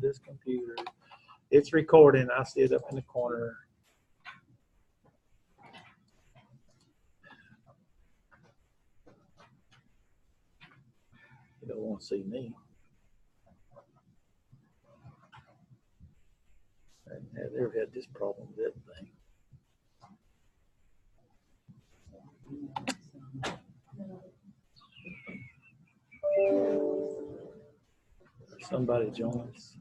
this computer. It's recording. I see it up in the corner. You don't want to see me. I've never had this problem with that thing. Somebody join us.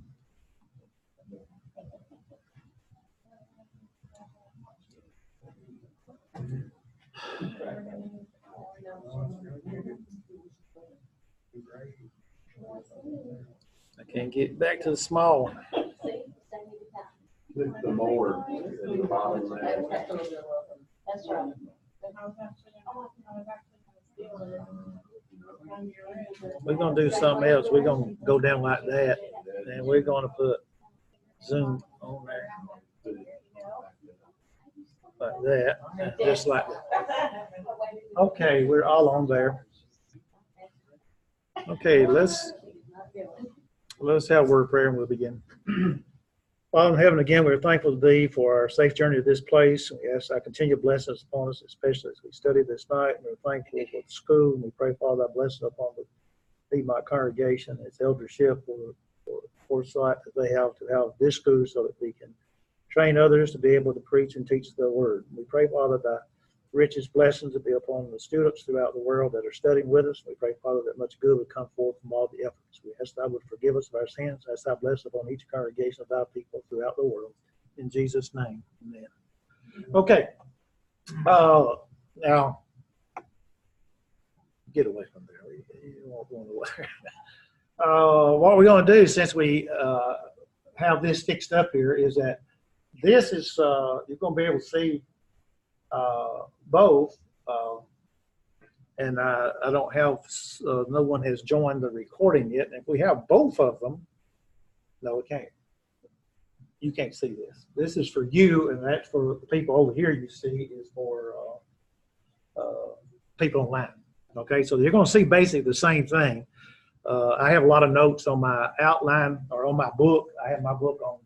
I can't get back to the small one. The more at the bottom there. That's right. We're going to do something else. We're going to go down like that, and we're going to put Zoom on there. Like that, and just like that. Okay, we're all on there. Okay, let's have a word of prayer and we'll begin. Father in heaven, again, we're thankful to Thee for our safe journey to this place. We ask Thy continued blessings upon us, especially as we study this night. And we're thankful for the school. And we pray, Father, Thy blessing upon the my congregation, its eldership, for foresight that they have to have this school so that we can train others to be able to preach and teach the Word. We pray, Father, Thy richest blessings to be upon the students throughout the world that are studying with us. We pray, Father, that much good would come forth from all the efforts. We ask Thou would forgive us of our sins. Ask Thou bless upon each congregation of Thy people throughout the world. In Jesus' name, amen. Okay. Now, get away from there. You won't go anywhere. What we're going to do, since we have this fixed up here, is that this is, you're going to be able to see both, and I don't have, no one has joined the recording yet. And if we have both of them, no, we can't. You can't see this. This is for you, and that's for the people over here. You see is for people online. Okay, so you're going to see basically the same thing. I have a lot of notes on my outline or on my book. I have my book on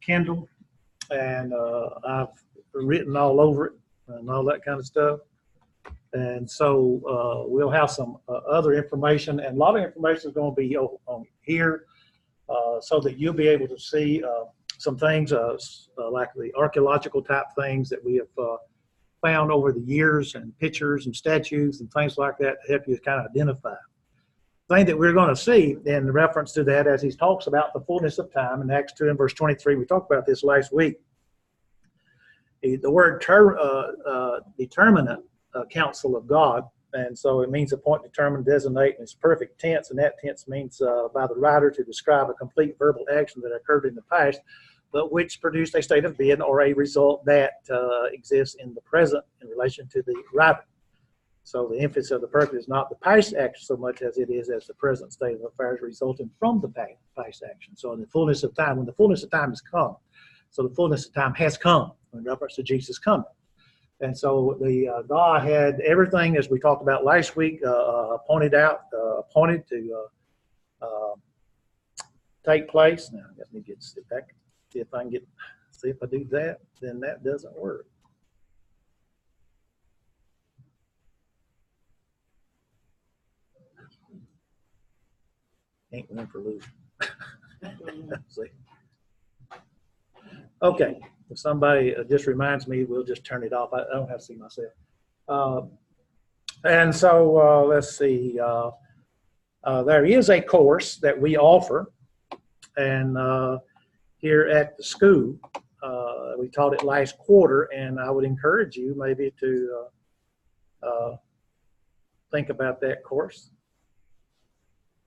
Kindle, and I've written all over it and all that kind of stuff. And so we'll have some other information, and a lot of information is going to be on here so that you'll be able to see some things like the archaeological type things that we have found over the years, and pictures and statues and things like that to help you kind of identify. The thing that we're going to see in reference to that, as he talks about the fullness of time in Acts 2 and verse 23, we talked about this last week. The word determinate, counsel of God, and so it means appoint, determine, designate, and it's perfect tense, and that tense means by the writer to describe a complete verbal action that occurred in the past, but which produced a state of being or a result that exists in the present in relation to the writer. So the emphasis of the perfect is not the past action so much as it is as the present state of affairs resulting from the past action. So in the fullness of time, when the fullness of time has come, so the fullness of time has come in reference to Jesus coming. And so the God had everything, as we talked about last week, appointed to take place. Now, let me sit back, see if I do that, then that doesn't work. Ain't one for losing. See. Okay, if somebody just reminds me, we'll just turn it off. I don't have to see myself. And so let's see. There is a course that we offer, and here at the school, we taught it last quarter, and I would encourage you maybe to think about that course.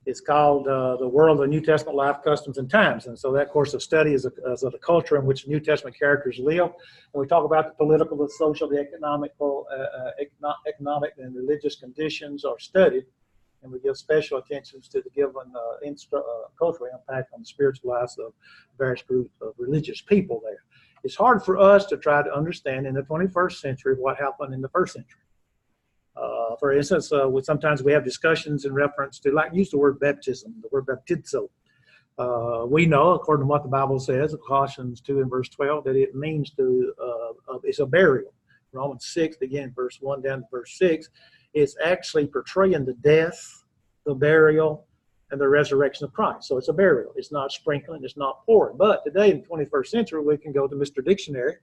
It's called The World of the New Testament Life, Customs, and Times. And so that course of study is of the culture in which New Testament characters live. And we talk about the political, the social, the economic, and religious conditions are studied. And we give special attention to the given cultural impact on the spiritual lives of various groups of religious people there. It's hard for us to try to understand in the 21st century what happened in the first century. For instance, sometimes we have discussions in reference to, like, use the word baptism, the word baptizo. We know, according to what the Bible says, Colossians 2 and verse 12, that it means to, it's a burial. Romans 6, again, verse 1 down to verse 6, it's actually portraying the death, the burial, and the resurrection of Christ. So it's a burial. It's not sprinkling. It's not pouring. But today, in the 21st century, we can go to Mr. Dictionary,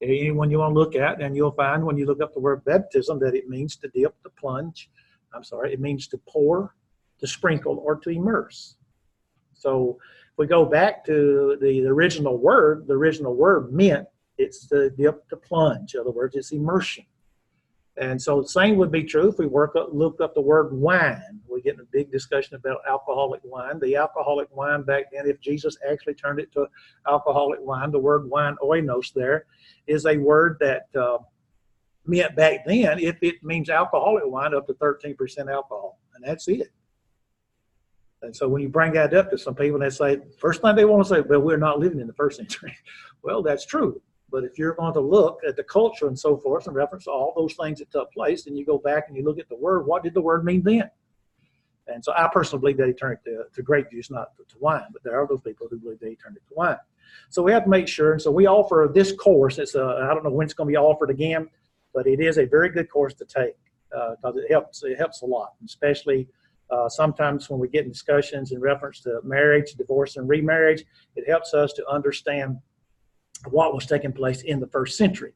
anyone you want to look at, and you'll find when you look up the word baptism that it means to dip, to plunge. It means to pour, to sprinkle, or to immerse. So if we go back to the original word meant it's to dip, to plunge. In other words, it's immersion. And so the same would be true if we look up the word wine. We get in a big discussion about alcoholic wine. The alcoholic wine back then, if Jesus actually turned it to alcoholic wine, the word wine, oinos, there is a word that meant back then, if it means alcoholic wine, up to 13% alcohol. And that's it. And so when you bring that up to some people, they say, first thing they want to say, well, we're not living in the first century. Well, that's true. But if you're going to look at the culture and so forth and reference all those things that took place, and you go back and you look at the word, what did the word mean then? And so I personally believe that he turned it to grape juice, not to wine. But there are those people who believe that he turned it to wine. So we have to make sure. And so we offer this course. It's I don't know when it's going to be offered again, but it is a very good course to take because it helps a lot, especially sometimes when we get in discussions in reference to marriage, divorce, and remarriage. It helps us to understand what was taking place in the first century.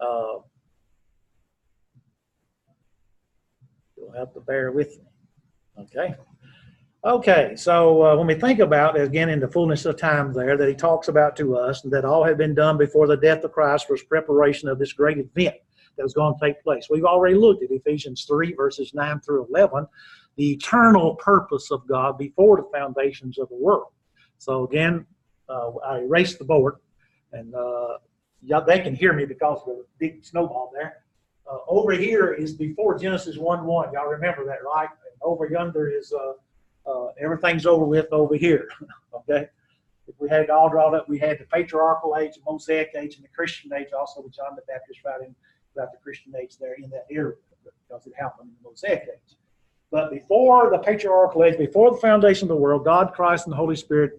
You'll have to bear with me. Okay, so when we think about, again, in the fullness of time there, that he talks about to us, and that all had been done before the death of Christ was preparation of this great event that was going to take place. We've already looked at Ephesians 3, verses 9 through 11, the eternal purpose of God before the foundations of the world. So again, I erased the board. And they can hear me because of the big snowball there. Over here is before Genesis 1:1. Y'all remember that, right? And over yonder is everything's over with over here. Okay? If we had it all drawn up, we had the patriarchal age, the Mosaic age, and the Christian age, also with John the Baptist writing about the Christian age there in that area because it happened in the Mosaic age. But before the patriarchal age, before the foundation of the world, God, Christ, and the Holy Spirit,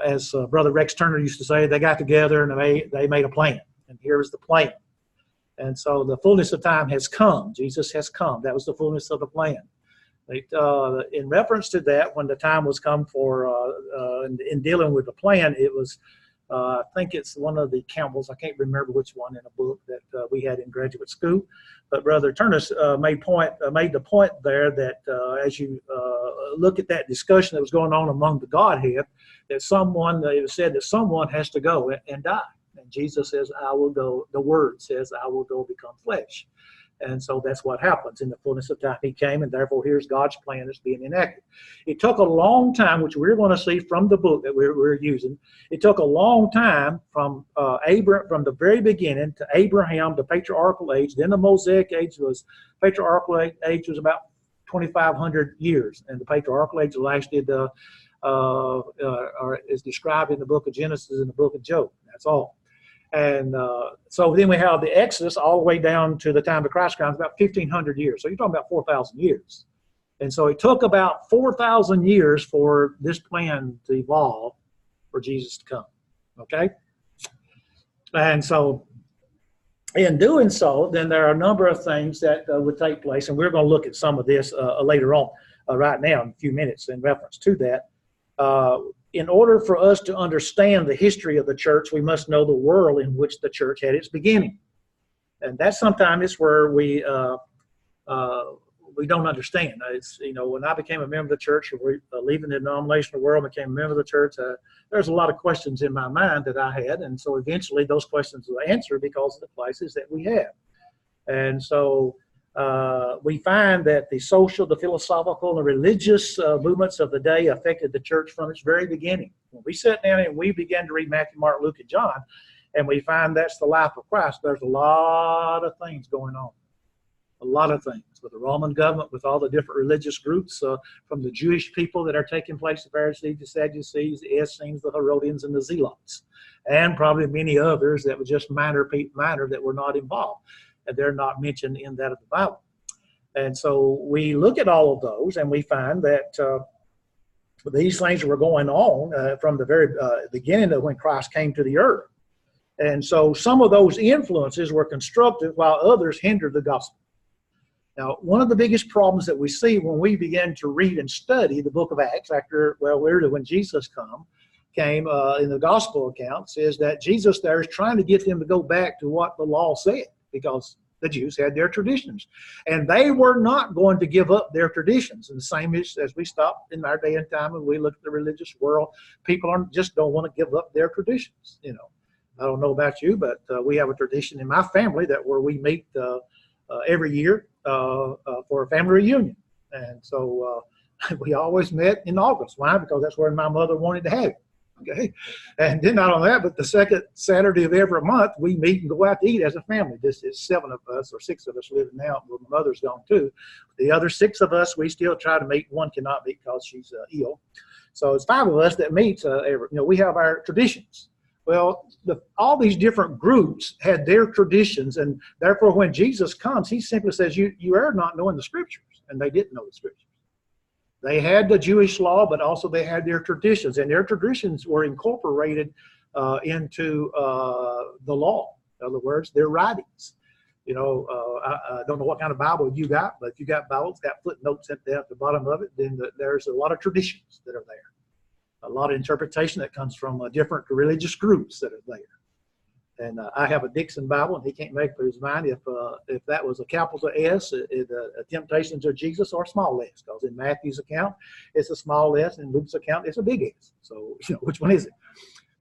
as Brother Rex Turner used to say, they got together and they made a plan. And here is the plan. And so the fullness of time has come. Jesus has come. That was the fullness of the plan. In reference to that, when the time was come for in dealing with the plan, it was, I think it's one of the Campbells. I can't remember which one in a book that we had in graduate school. But Brother Turner made the point there that as you look at that discussion that was going on among the Godhead, that it was said that someone has to go and die. And Jesus says, I will go. The Word says, I will go become flesh. And so that's what happens. In the fullness of time, he came, and therefore here's God's plan that's being enacted. It took a long time, which we're going to see from the book that we're using. It took a long time from the very beginning to Abraham, the patriarchal age. Then the Mosaic age was about 2,500 years, and the patriarchal age lasted is described in the book of Genesis and the book of Job. That's all. And so then we have the Exodus all the way down to the time of Christ comes, about 1,500 years. So you're talking about 4,000 years. And so it took about 4,000 years for this plan to evolve for Jesus to come. Okay? And so in doing so, then there are a number of things that would take place. And we're going to look at some of this later on right now in a few minutes in reference to that. In order for us to understand the history of the church, we must know the world in which the church had its beginning. And that sometimes is where we don't understand. It's, when I became a member of the church, or leaving the denominational world, became a member of the church, there's a lot of questions in my mind that I had. And so eventually those questions were answered because of the places that we have. And so we find that the social, the philosophical, and the religious movements of the day affected the church from its very beginning. When we sat down and we began to read Matthew, Mark, Luke, and John, and we find that's the life of Christ, there's a lot of things going on. A lot of things with the Roman government, with all the different religious groups, from the Jewish people that are taking place, the Pharisees, the Sadducees, the Essenes, the Herodians, and the Zealots, and probably many others that were just minor that were not involved. And they're not mentioned in that of the Bible. And so we look at all of those and we find that But these things were going on from the very beginning of when Christ came to the earth. And so some of those influences were constructive while others hindered the gospel. Now, one of the biggest problems that we see when we begin to read and study the book of Acts when Jesus came in the gospel accounts, is that Jesus there is trying to get them to go back to what the law said, because the Jews had their traditions. And they were not going to give up their traditions. And the same is as we stop in our day and time and we look at the religious world, people just don't want to give up their traditions. You know, I don't know about you, but we have a tradition in my family where we meet every year for a family reunion. And so we always met in August. Why? Because that's where my mother wanted to have it. Okay. And then not only that, but the second Saturday of every month, we meet and go out to eat as a family. This is 7 of us or 6 of us living now. Well, my mother's gone too. The other 6 of us, we still try to meet. One cannot meet because she's ill. So it's 5 of us that meet we have our traditions. Well, all these different groups had their traditions, and therefore when Jesus comes, he simply says, you are not knowing the scriptures. And they didn't know the scriptures. They had the Jewish law, but also they had their traditions, and their traditions were incorporated into the law. In other words, their writings. You know, I don't know what kind of Bible you got, but if you got Bibles, got footnotes at the bottom of it, then there's a lot of traditions that are there. A lot of interpretation that comes from different religious groups that are there. And I have a Dixon Bible, and he can't make up his mind if that was a capital S, Temptations of Jesus, or a small s. Because in Matthew's account, it's a small s, and in Luke's account, it's a big S. So, which one is it?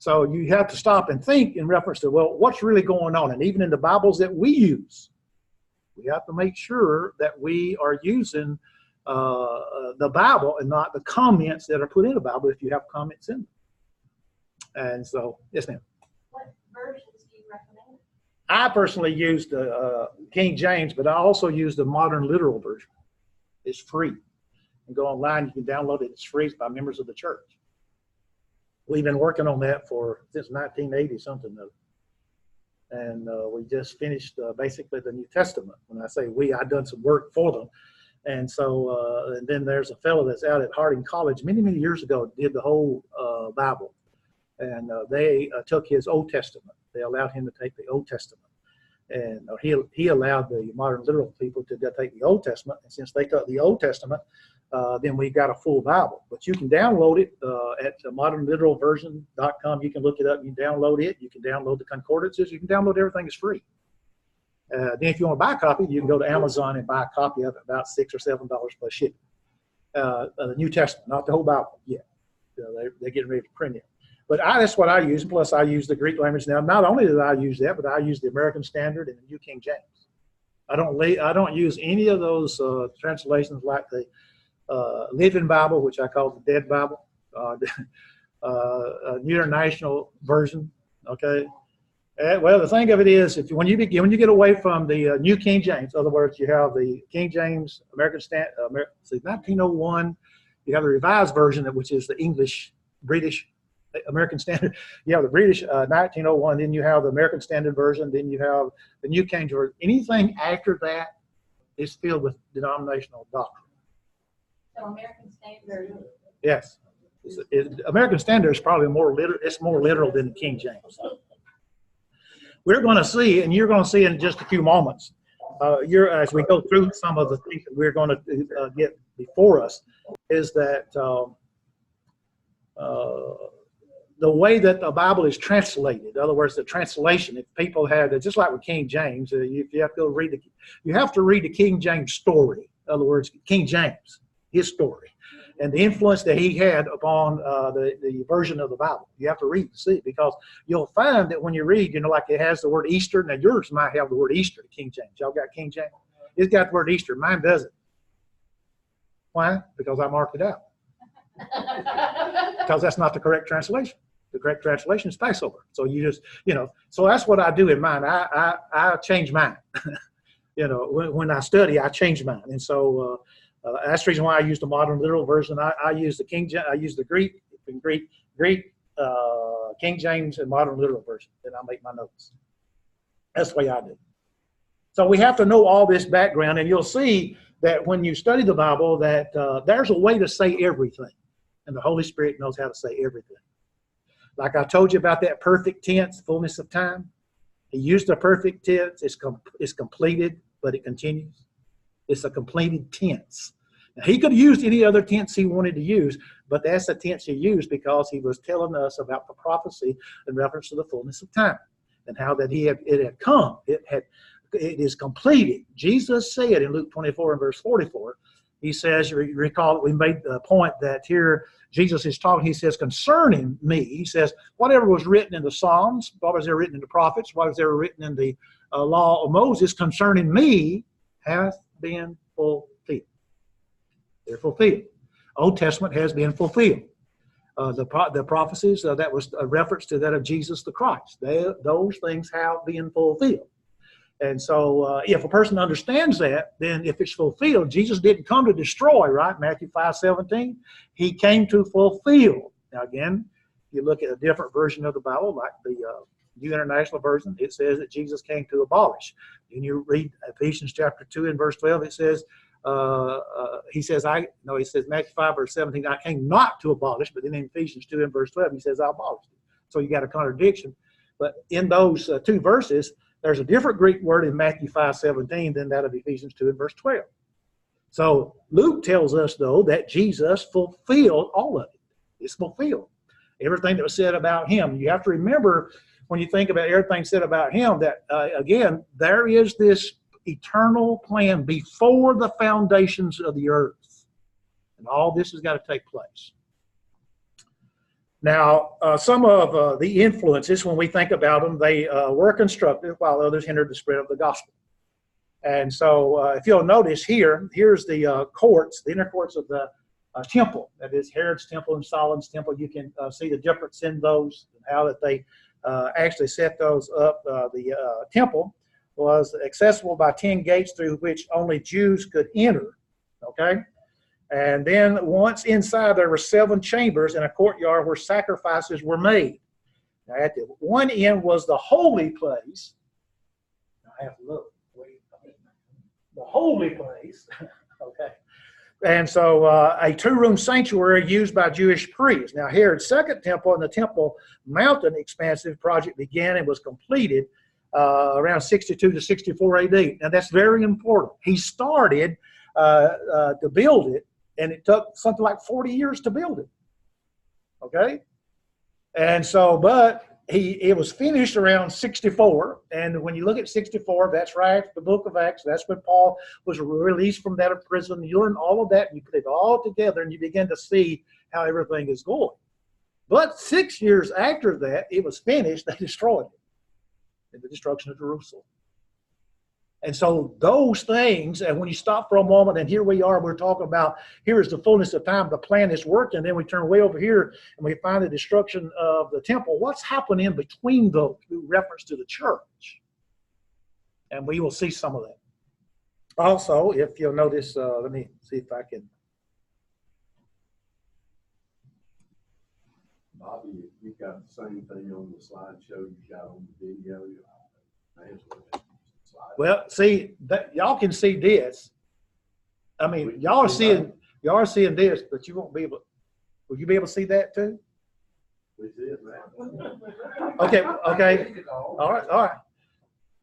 So you have to stop and think in reference to, well, what's really going on? And even in the Bibles that we use, we have to make sure that we are using the Bible and not the comments that are put in the Bible if you have comments in them. And so, yes, ma'am. What versions do you recommend? I personally used the King James, but I also use the Modern Literal Version. It's free. You can go online, you can download it. It's free. It's by members of the church. We've been working on that since 1980 something. And we just finished basically the New Testament. When I say we, I've done some work for them. And so, and then there's a fellow that's out at Harding College many, many years ago, did the whole Bible. And they took his Old Testament. They allowed him to take the Old Testament. And he allowed the Modern Literal people to take the Old Testament. And since they took the Old Testament, then we got a full Bible. But you can download it at modernliteralversion.com. You can look it up. You can download it. You can download the concordances. You can download everything. It's free. Then if you want to buy a copy, you can go to Amazon and buy a copy of it, about $6 or $7 plus shipping. The New Testament, not the whole Bible yet. They're getting ready to print it. But that's what I use. Plus, I use the Greek language now. Not only did I use that, but I use the American Standard and the New King James. I don't use any of those translations like the Living Bible, which I call the Dead Bible, New International Version. Okay. Well, the thing of it is, when you get away from the New King James, in other words, you have the King James American Standard, 1901. You have the Revised Version, which is the English, British, American Standard. You have the British 1901. Then you have the American Standard Version. Then you have the New King James. Anything after that is filled with denominational doctrine. So American Standard. Yes, American Standard is probably more literal. It's more literal than the King James. We're going to see, and you're going to see in just a few moments, as we go through some of the things that we're going to get before us, is that the way that the Bible is translated, in other words, the translation, if people had, just like with King James, you have to read the King James story. In other words, King James, his story, and the influence that he had upon the version of the Bible. You have to read to see, because you'll find that when you read, like it has the word Easter. Now yours might have the word Easter, King James. Y'all got King James? It's got the word Easter. Mine doesn't. Why? Because I marked it out. Because that's not the correct translation. The correct translation is Passover. So you just, so that's what I do in mine. I change mine. When I study, I change mine. And so that's the reason why I use the Modern Literal Version. I use the I use the Greek King James and Modern Literal Version. Then I make my notes. That's the way I do. So we have to know all this background, and you'll see that when you study the Bible that there's a way to say everything. and the Holy Spirit knows how to say everything. Like I told you about that perfect tense, fullness of time. He used a perfect tense. It's completed, but it continues. It's a completed tense. Now, he could have used any other tense he wanted to use, but that's the tense he used because he was telling us about the prophecy in reference to the fullness of time and how that it had come. It is completed. Jesus said in Luke 24 and verse 44, he says, you recall that we made the point that here Jesus is talking, he says, concerning me, he says, whatever was written in the Psalms, what was there written in the prophets, what was there written in the law of Moses concerning me hath been fulfilled. They're fulfilled. Old Testament has been fulfilled. The prophecies, that was a reference to that of Jesus the Christ. Those things have been fulfilled. And so if a person understands that, then if it's fulfilled, Jesus didn't come to destroy, right? Matthew 5:17. He came to fulfill. Now again, if you look at a different version of the Bible, like the New International Version, it says that Jesus came to abolish. When you read Ephesians chapter 2 and verse 12, it says, he says Matthew 5 verse 17, I came not to abolish, but then in Ephesians 2 and verse 12, he says I abolished it. So you got a contradiction. But in those two verses, there's a different Greek word in Matthew 5:17 than that of Ephesians 2 and verse 12. So Luke tells us, though, that Jesus fulfilled all of it. It's fulfilled. Everything that was said about him. You have to remember, when you think about everything said about him, that, again, there is this eternal plan before the foundations of the earth. And all this has got to take place. Now, some of the influences, when we think about them, they were constructive, while others hindered the spread of the gospel. And so, if you'll notice here's the courts, the inner courts of the temple. That is Herod's temple and Solomon's temple. You can see the difference in those, and how that they actually set those up. The temple was accessible by 10 gates through which only Jews could enter. Okay? And then once inside, there were 7 chambers in a courtyard where sacrifices were made. Now, at the one end was the holy place. I have to look. The holy place. Okay. And so a 2-room sanctuary used by Jewish priests. Now, Herod's second temple and the Temple Mountain expansive project began and was completed around 62 to 64 AD. Now, that's very important. He started to build it, and it took something like 40 years to build it. Okay? And so, but it was finished around 64. And when you look at 64, that's right, the book of Acts. That's when Paul was released from that prison. You learn all of that, and you put it all together, and you begin to see how everything is going. But 6 years after that, it was finished, they destroyed it in the destruction of Jerusalem. And so those things, and when you stop for a moment, and here we are, we're talking about, here is the fullness of time, the plan is working, and then we turn way over here, and we find the destruction of the temple. What's happening in between those in reference to the church? And we will see some of that. Also, if you'll notice, let me see if I can. Bobby, you've got the same thing on the slideshow you got on the video. Well, see, y'all can see this. I mean, y'all are seeing this, but you won't be able. Will you be able to see that too? We see it now. Okay. All right.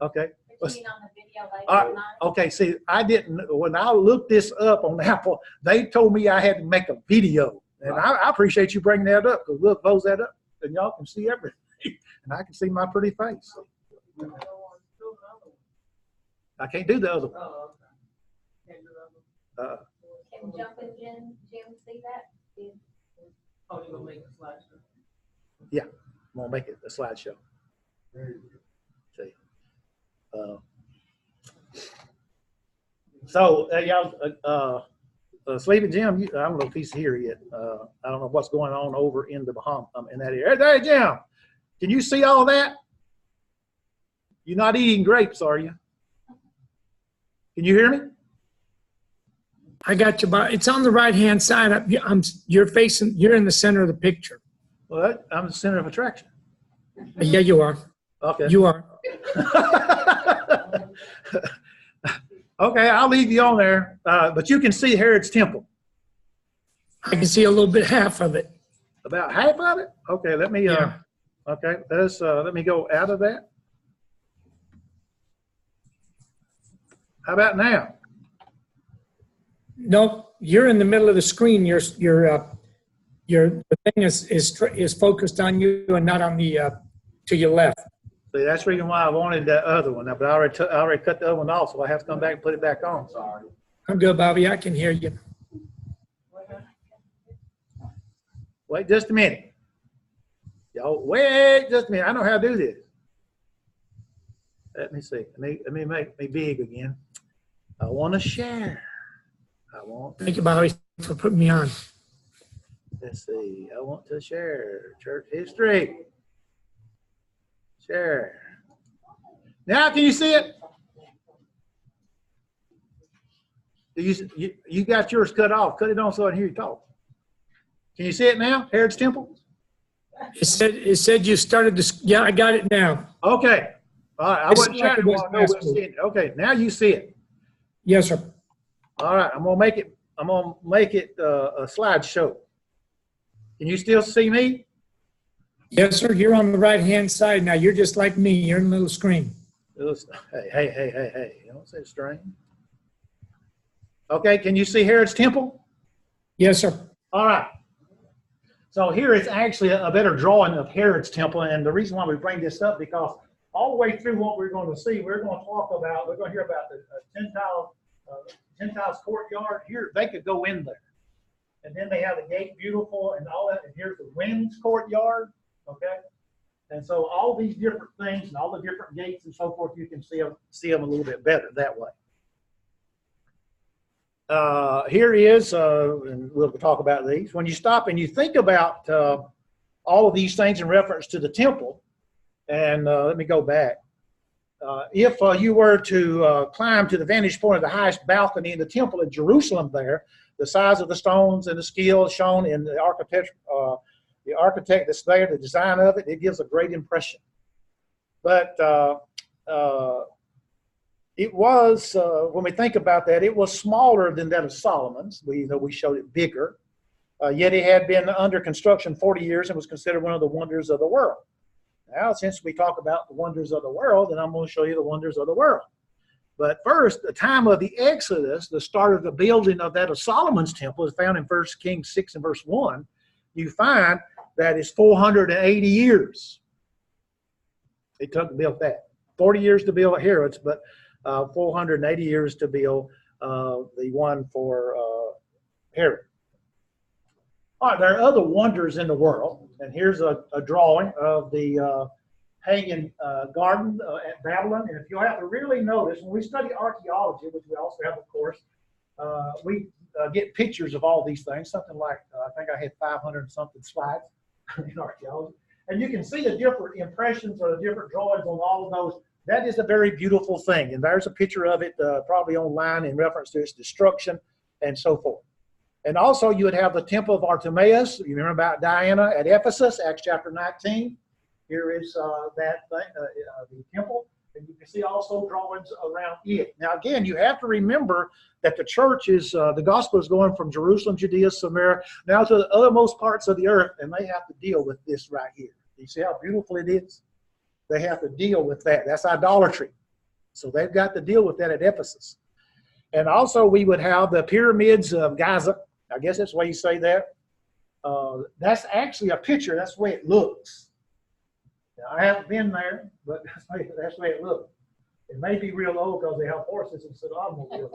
Okay. But you mean on the video later All right. tonight? Okay. See, I didn't. When I looked this up on Apple, they told me I had to make a video, and I appreciate you bringing that up, because we'll close that up, and y'all can see everything, and I can see my pretty face. I can't do the other one. Oh, okay. Can't do that one. Can Jump and Jim see that? Oh, you're gonna make a slideshow. Yeah, I'm gonna make it a slideshow. See. So, y'all, Sleeping Jim, I don't know if he's here yet. I don't know what's going on over in the Bahamas, in that area. There, Jim. Can you see all that? You're not eating grapes, are you? Can you hear me? I got you, but it's on the right-hand side. You're in the center of the picture. Well, I'm the center of attraction. Yeah, you are. Okay. You are. Okay, I'll leave you on there. But you can see Herod's temple. I can see a little bit, half of it. About half of it? Okay, let me, Yeah. okay, let me go out of that. How about now? Nope, you're in the middle of the screen. The thing is focused on you and not on the, to your left. See, that's the reason why I wanted that other one, but I already cut the other one off, so I have to come back and put it back on. Sorry. I'm good, Bobby. I can hear you. Wait just a minute. Y'all, wait just a minute. I know how to do this. Let me see. Let me make me big again. I want to share. Thank you, Bobby, for putting me on. Let's see. I want to share church history. Share. Now, can you see it? You got yours cut off. Cut it on so I can hear you talk. Can you see it now? Herod's Temple? It said you started to, yeah, I got it now. Okay. All right. I It's wasn't like sure. it was last week. Okay. Now you see it. Yes, sir. All right. I'm gonna make it a slideshow. Can you still see me? Yes, sir. You're on the right-hand side now. You're just like me. You're in the little screen. Hey. Don't say strange. Okay. Can you see Herod's Temple? Yes, sir. All right. So here is actually a better drawing of Herod's Temple, and the reason why we bring this up because all the way through what we're going to see, we're going to hear about the Gentiles courtyard. Here, they could go in there. And then they have the gate beautiful and all that. And here's the women's courtyard, okay? And so all these different things and all the different gates and so forth, you can see them a little bit better that way. Here is, and we'll talk about these. When you stop and you think about all of these things in reference to the temple, and let me go back. If you were to climb to the vantage point of the highest balcony in the temple in Jerusalem there, the size of the stones and the skill shown in the architect that's there, the design of it, it gives a great impression. But it was, when we think about that, it was smaller than that of Solomon's. We showed it bigger. Yet it had been under construction 40 years and was considered one of the wonders of the world. Now, since we talk about the wonders of the world, then I'm going to show you the wonders of the world. But first, the time of the Exodus, the start of the building of that of Solomon's temple is found in 1 Kings 6 and verse 1. You find that it's 480 years. It took to build that. 40 years to build Herod's, but 480 years to build the one for Herod. All right, there are other wonders in the world, and here's a drawing of the Pagan garden at Babylon. And if you have to really notice, when we study archaeology, which we also have, of course, we get pictures of all these things, something like, I think I had 500 and something slides in archaeology. And you can see the different impressions or the different drawings on all of those. That is a very beautiful thing. And there's a picture of it probably online in reference to its destruction and so forth. And also you would have the temple of Artemis. You remember about Diana at Ephesus, Acts chapter 19. Here is that thing, the temple. And you can see also drawings around it. Now, again, you have to remember that the church is, the gospel is going from Jerusalem, Judea, Samaria, now to the othermost parts of the earth, and they have to deal with this right here. You see how beautiful it is? They have to deal with that. That's idolatry. So they've got to deal with that at Ephesus. And also we would have the pyramids of Giza. I guess that's the way you say that. That's actually a picture. That's the way it looks. Now, I haven't been there, but that's the way it looks. It may be real old because they have horses instead of automobiles.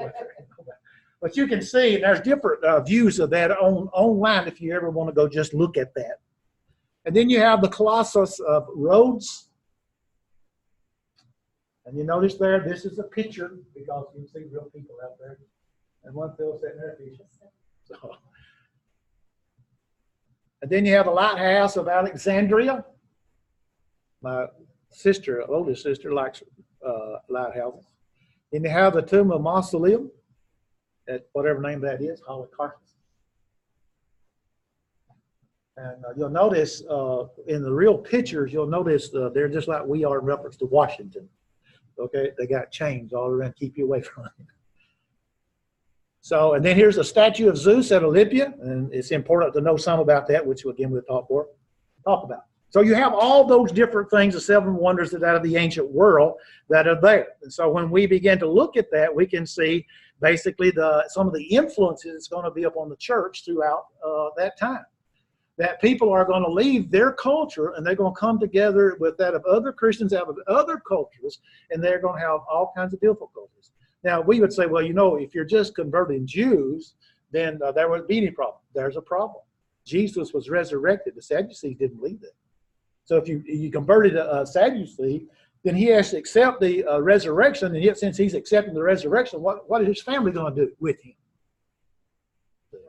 But you can see there's different views of that online if you ever want to go just look at that. And then you have the Colossus of Rhodes. And you notice there, this is a picture because you can see real people out there. And one fellow sitting there fishing. So. And then you have the Lighthouse of Alexandria. My sister, oldest sister, likes lighthouses. Then you have the Tomb of Mausoleum, at whatever name that is, Holocaust. And you'll notice in the real pictures, you'll notice they're just like we are in reference to Washington. Okay, they got chains all around to keep you away from it. So, and then here's a statue of Zeus at Olympia, and it's important to know some about that, which again we'll talk about. So you have all those different things, the 7 wonders that out of the ancient world that are there. And so when we begin to look at that, we can see basically some of the influences that's going to be upon the church throughout that time. That people are going to leave their culture and they're going to come together with that of other Christians out of other cultures, and they're going to have all kinds of difficulties. Now, we would say, well, you know, if you're just converting Jews, then there wouldn't be any problem. There's a problem. Jesus was resurrected. The Sadducees didn't believe that. So if you converted a Sadducee, then he has to accept the resurrection, and yet since he's accepting the resurrection, what is his family going to do with him?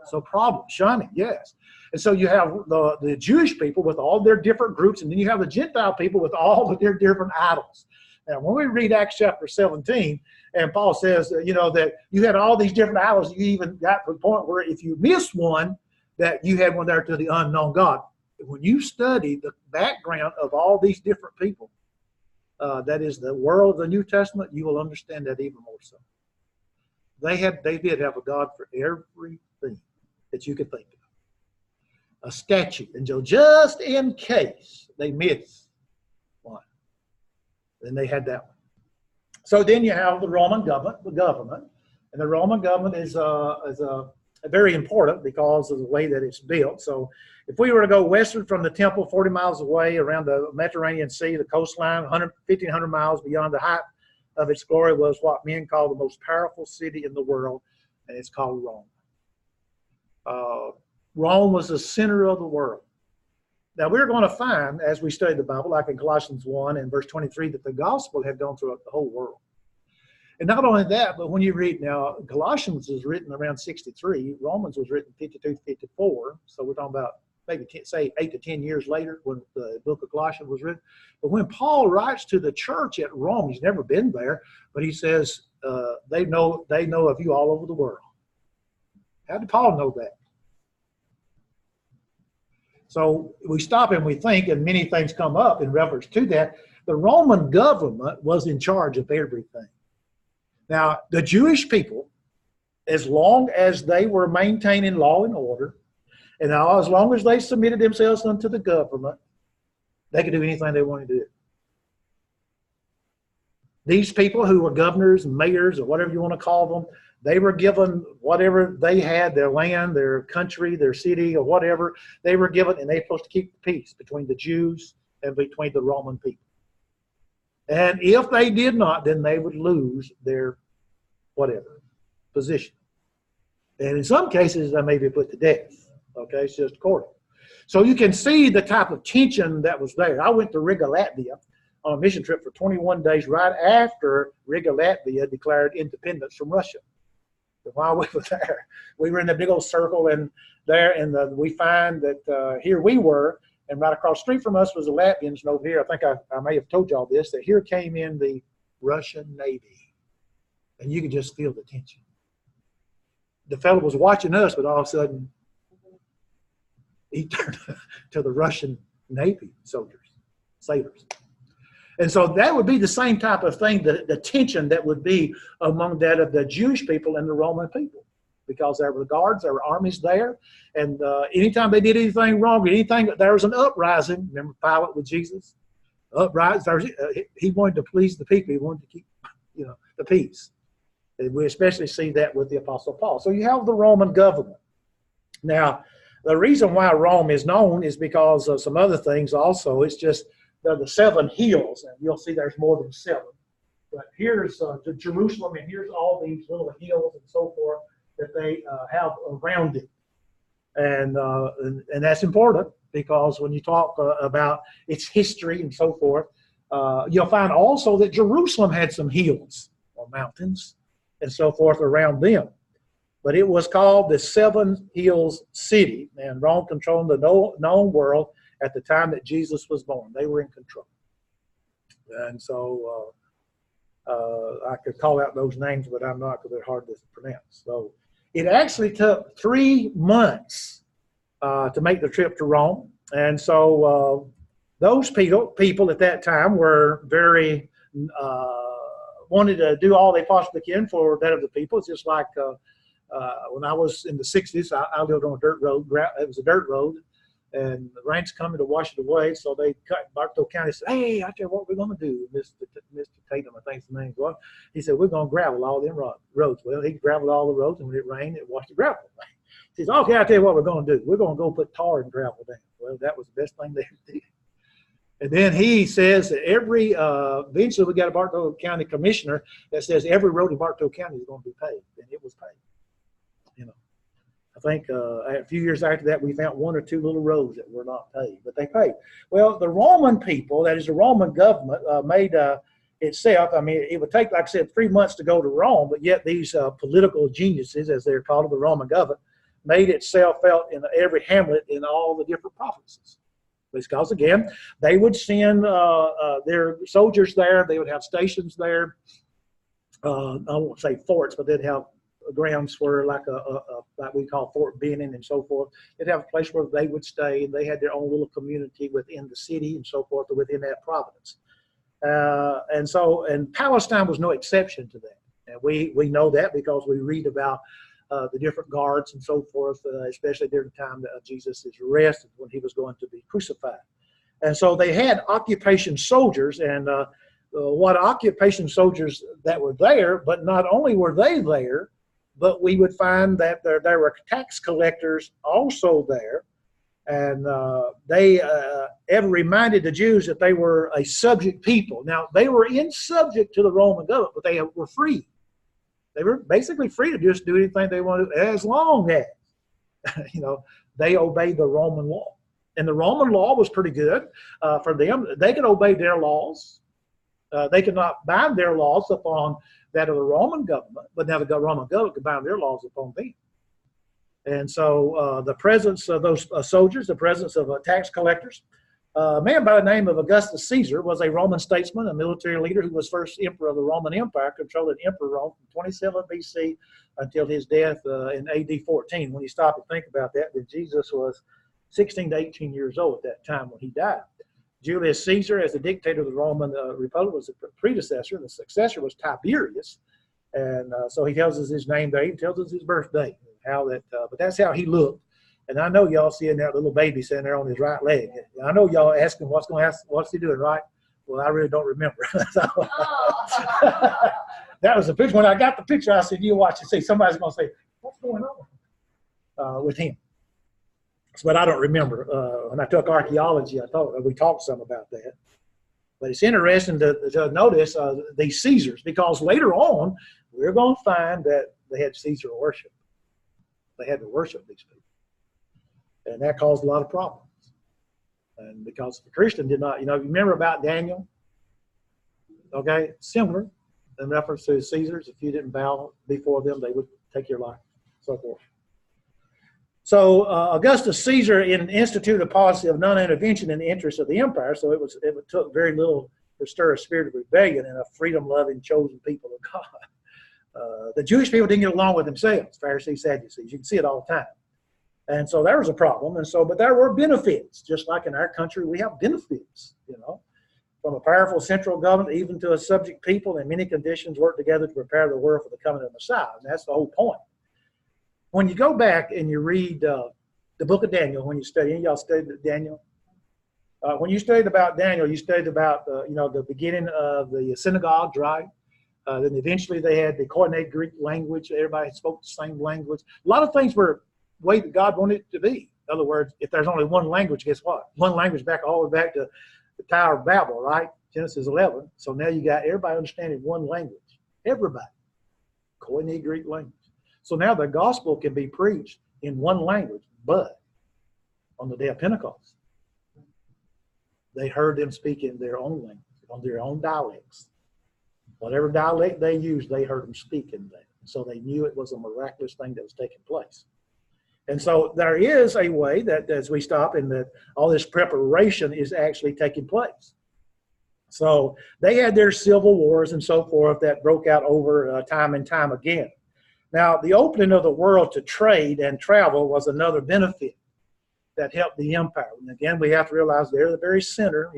So problem, shunning, yes. And so you have the Jewish people with all their different groups, and then you have the Gentile people with all of their different idols. Now, when we read Acts chapter 17, and Paul says, you know, that you had all these different idols, you even got to the point where if you missed one, that you had one there to the unknown God. When you study the background of all these different people, that is the world of the New Testament, you will understand that even more so. They did have a God for everything that you could think of. A statue. And so just in case they missed one, then they had that one. So then you have the Roman government, and the Roman government is very important because of the way that it's built. So if we were to go westward from the temple 40 miles away around the Mediterranean Sea, the coastline, 1,500 miles beyond the height of its glory was what men call the most powerful city in the world, and it's called Rome. Rome was the center of the world. Now we're going to find, as we study the Bible, like in Colossians 1 and verse 23, that the gospel had gone throughout the whole world. And not only that, but when you read now, Colossians was written around 63, Romans was written 52, 54, so we're talking about maybe say 8 to 10 years later when the book of Colossians was written. But when Paul writes to the church at Rome, he's never been there, but he says they know of you all over the world. How did Paul know that? So we stop and we think, and many things come up in reference to that. The Roman government was in charge of everything. Now, the Jewish people, as long as they were maintaining law and order, and now as long as they submitted themselves unto the government, they could do anything they wanted to do. These people who were governors and mayors or whatever you want to call them, they were given whatever they had, their land, their country, their city, or whatever, they were given, and they were supposed to keep the peace between the Jews and between the Roman people. And if they did not, then they would lose their whatever position. And in some cases, they may be put to death. Okay, it's just according. So you can see the type of tension that was there. I went to Riga, Latvia on a mission trip for 21 days right after Riga, Latvia declared independence from Russia. And while we were there, we were in a big old circle, and there, and we find that here we were, and right across the street from us was the Latvians, and over here, I think I may have told y'all this, that here came in the Russian Navy, and you could just feel the tension. The fellow was watching us, but all of a sudden, he turned to the Russian Navy soldiers, sailors. And so that would be the same type of thing, the tension that would be among that of the Jewish people and the Roman people, because there were guards, there were armies there, and anytime they did anything wrong, there was an uprising. Remember Pilate with Jesus? Uprising. He wanted to please the people. He wanted to keep, the peace. And we especially see that with the Apostle Paul. So you have the Roman government. Now, the reason why Rome is known is because of some other things also. It's just the 7 hills, and you'll see there's more than 7. But here's Jerusalem, and here's all these little hills and so forth that they have around it. And that's important because when you talk about its history and so forth, you'll find also that Jerusalem had some hills or mountains and so forth around them. But it was called the 7 Hills City, and Rome controlled the known world at the time that Jesus was born. They were in control. And so I could call out those names, but I'm not, because they're hard to pronounce. So it actually took 3 months to make the trip to Rome. And so those people at that time were very, wanted to do all they possibly can for that of the people. It's just like when I was in the 60s, I lived on a dirt road. It was a dirt road, and the rain's coming to wash it away. So they cut. Bartow County said, "Hey, I tell you what we're going to do." Mr. Tatum, I think's the name was. He said, "We're going to gravel all them roads." Well, he gravelled all the roads, and when it rained, it washed the gravel away. He said, "Okay, I tell you what we're going to do. We're going to go put tar and gravel down." Well, that was the best thing they ever did. And then he says that eventually we got a Bartow County commissioner that says every road in Bartow County is going to be paved, and it was paved. I think a few years after that, we found one or two little roads that were not paved, but they paved. Well, the Roman people, that is the Roman government, made itself, I mean, it would take, like I said, 3 months to go to Rome, but yet these political geniuses, as they're called, the Roman government, made itself felt in every hamlet in all the different provinces. Because, again, they would send their soldiers there. They would have stations there. I won't say forts, but they'd have grounds for like like we call Fort Benning and so forth. They'd have a place where they would stay, and they had their own little community within the city and so forth, or within that province. And Palestine was no exception to that. And we know that because we read about the different guards and so forth, especially during the time that Jesus is arrested when he was going to be crucified. And so they had occupation soldiers, and what occupation soldiers that were there, but not only were they there, but we would find that there were tax collectors also there, and they ever reminded the Jews that they were a subject people. Now, they were subject to the Roman government, but they were free. They were basically free to just do anything they wanted, as long as, they obeyed the Roman law. And the Roman law was pretty good for them. They could obey their laws. They could not bind their laws upon that of the Roman government, but now the Roman government could bind their laws upon them. And so the presence of those soldiers, the presence of tax collectors, a man by the name of Augustus Caesar was a Roman statesman, a military leader who was first emperor of the Roman Empire, controlling Emperor Rome from 27 BC until his death in AD 14. When you stop and think about that, then Jesus was 16 to 18 years old at that time when he died. Julius Caesar, as the dictator of the Roman Republic, was the predecessor, and the successor was Tiberius. And so he tells us his name there. He tells us his birthday, how that. But that's how he looked. And I know y'all seeing that little baby sitting there on his right leg. I know y'all asking what's he doing, right? Well, I really don't remember. That was the picture. When I got the picture, I said, "You watch and see." Somebody's going to say, "What's going on with him?" But I don't remember. When I took archaeology, we talked some about that. But it's interesting to notice these Caesars, because later on, we're going to find that they had Caesar worship. They had to worship these people. And that caused a lot of problems. And because the Christian did not, you remember about Daniel? Okay, similar in reference to Caesars. If you didn't bow before them, they would take your life, so forth. So Augustus Caesar instituted a policy of non-intervention in the interests of the empire. So it took very little to stir a spirit of rebellion in a freedom-loving, chosen people of God. The Jewish people didn't get along with themselves, Pharisees, Sadducees. You can see it all the time. And so there was a problem. But there were benefits. Just like in our country, we have benefits, from a powerful central government even to a subject people, in many conditions work together to prepare the world for the coming of the Messiah. And that's the whole point. When you go back and you read the book of Daniel, when you study, y'all studied Daniel? When you studied about Daniel, you studied about, the beginning of the synagogues, right? Then eventually they had the coordinated Greek language. Everybody spoke the same language. A lot of things were the way that God wanted it to be. In other words, if there's only one language, guess what? One language all the way back to the Tower of Babel, right? Genesis 11. So now you got everybody understanding one language. Everybody. Coordinated Greek language. So now the gospel can be preached in one language, but on the day of Pentecost, they heard them speak in their own language, on their own dialects. Whatever dialect they used, they heard them speak in that. So they knew it was a miraculous thing that was taking place. And so there is a way that as we stop and that all this preparation is actually taking place. So they had their civil wars and so forth that broke out over time and time again. Now, the opening of the world to trade and travel was another benefit that helped the empire. And again, we have to realize they're the very center,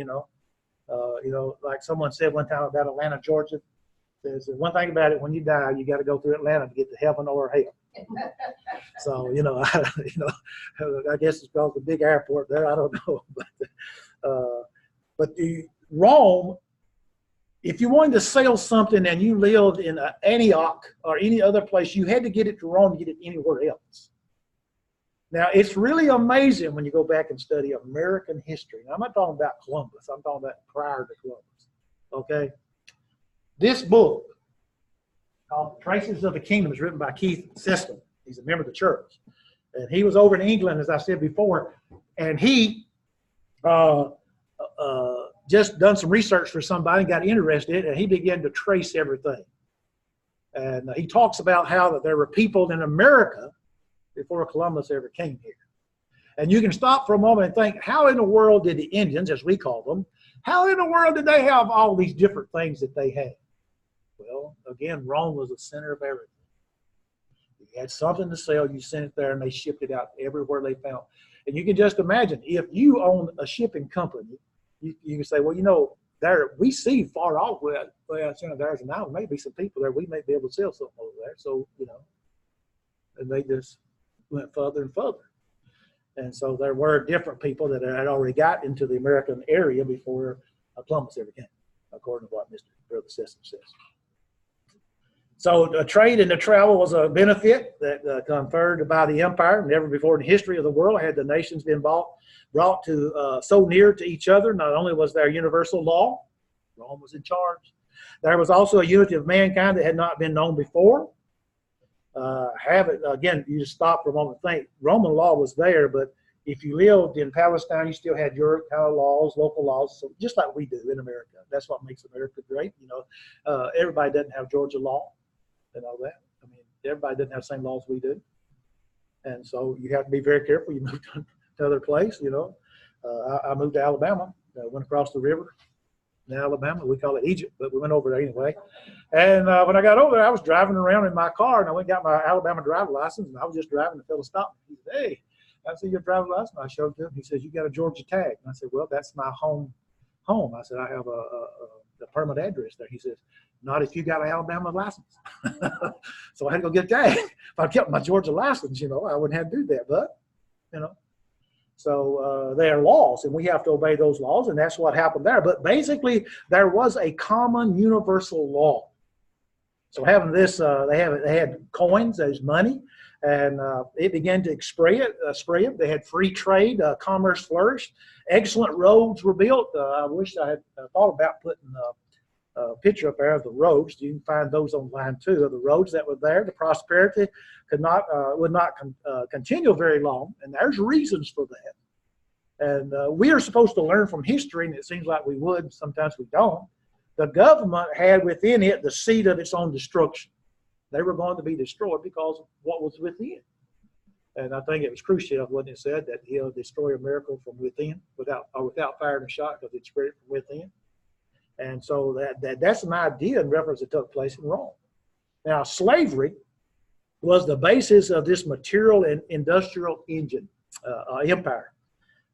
like someone said one time about Atlanta, Georgia. There's one thing about it: when you die, you got to go through Atlanta to get to heaven or hell. So, I guess it's called the big airport there. I don't know. But Rome, if you wanted to sell something and you lived in Antioch or any other place, you had to get it to Rome to get it anywhere else. Now, it's really amazing when you go back and study American history. Now, I'm not talking about Columbus. I'm talking about prior to Columbus. Okay? This book, called Traces of the Kingdom, is written by Keith Seston. He's a member of the church. And he was over in England, as I said before, and he just done some research for somebody, got interested, and he began to trace everything. And he talks about how that there were people in America before Columbus ever came here. And you can stop for a moment and think, how in the world did the Indians, as we call them, how in the world did they have all these different things that they had? Well, again, Rome was the center of everything. You had something to sell, you sent it there, and they shipped it out everywhere they found. And you can just imagine, if you own a shipping company, you can say, well, there we see far off where there's an island, maybe some people there, we may be able to sell something over there. So, and they just went further and further. And so there were different people that had already got into the American area before Columbus ever came, according to what Mr. Brother Sessom says. So the trade and the travel was a benefit that conferred by the empire. Never before in the history of the world had the nations been brought to so near to each other. Not only was there universal law, Rome was in charge. There was also a unity of mankind that had not been known before. Again, you just stop for a moment and think. Roman law was there, but if you lived in Palestine, you still had your kind of laws, local laws, so just like we do in America. That's what makes America great. Everybody doesn't have Georgia law and all that. I mean, everybody doesn't have the same laws we do. And so you have to be very careful. You move to another place, I moved to Alabama, went across the river in Alabama. We call it Egypt, but we went over there anyway. And when I got over there, I was driving around in my car, and I went and got my Alabama driver's license, and I was just driving, and the fellow stopped me. He said, "Hey, I see your driver's license." I showed it to him. He says, "You got a Georgia tag?" And I said, "Well, that's my home. I said, "I have a permanent address there." He says, "Not if you got an Alabama license." So I had to go get a tag. If I kept my Georgia license, I wouldn't have to do that. But, so there are laws, and we have to obey those laws, and that's what happened there. But basically, there was a common universal law. So having this, they had coins as money, and it began to spread. They had free trade, commerce flourished. Excellent roads were built. I wish I had thought about putting a picture up there of the roads. You can find those online too, of the roads that were there. The prosperity would not continue very long, and there's reasons for that. And we are supposed to learn from history, and it seems like we would. Sometimes we don't. The government had within it the seed of its own destruction. They were going to be destroyed because of what was within. And I think it was Khrushchev, wasn't it, said that he'll destroy America from within without firing a shot because it spread from within. And so that's an idea in reference that took place in Rome. Now, slavery was the basis of this material and industrial empire.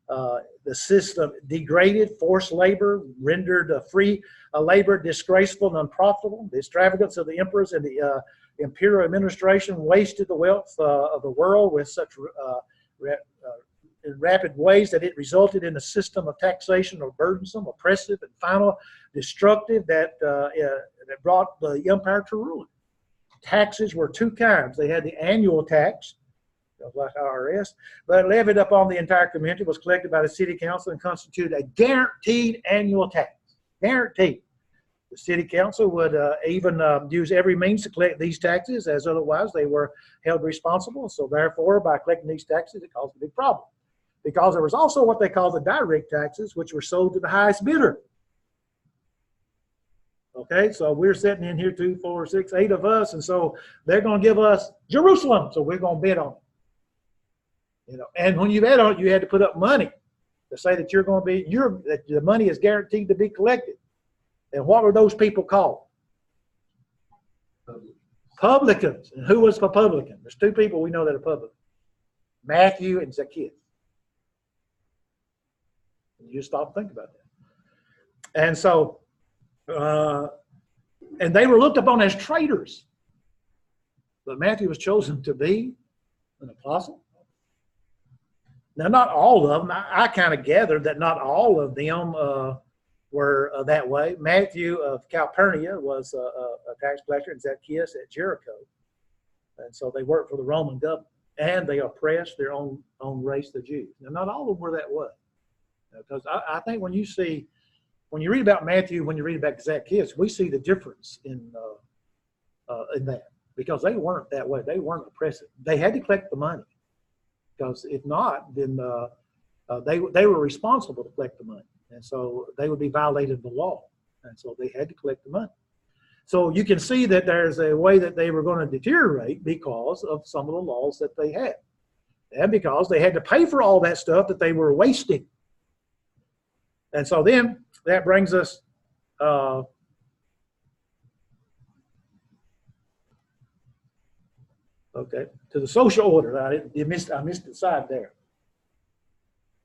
The system degraded forced labor, rendered free labor disgraceful and unprofitable. The extravagance of the emperors and the imperial administration wasted the wealth of the world with such in rapid ways that it resulted in a system of taxation or burdensome, oppressive, and final destructive that brought the empire to ruin. Taxes were two kinds. They had the annual tax, like IRS, but levied upon the entire community, was collected by the city council and constituted a guaranteed annual tax. Guaranteed. The city council would even use every means to collect these taxes, as otherwise they were held responsible. So therefore, by collecting these taxes, it caused a big problem. Because there was also what they call the direct taxes, which were sold to the highest bidder. Okay, so we're sitting in here 2, 4, 6, 8 of us, and so they're going to give us Jerusalem, so we're going to bid on it. And when you bid on it, you had to put up money to say that you're going to be that the money is guaranteed to be collected. And what were those people called? Publicans. And who was a publican? There's two people we know that are publican: Matthew and Zacchaeus. You stop and think about that. And so, and they were looked upon as traitors. But Matthew was chosen to be an apostle. Now, not all of them. I kind of gathered that not all of them were that way. Matthew of Calpurnia was a tax collector, and Zacchaeus at Jericho. And so they worked for the Roman government, and they oppressed their own race, the Jews. Now, not all of them were that way. Because I think when you read about Matthew, when you read about Zacchaeus, we see the difference in that. Because they weren't that way. They weren't oppressive. They had to collect the money. Because if not, then they were responsible to collect the money. And so they would be violating the law. And so they had to collect the money. So you can see that there's a way that they were going to deteriorate because of some of the laws that they had. And because they had to pay for all that stuff that they were wasting. And so then that brings us okay, to the social order. I missed the side there.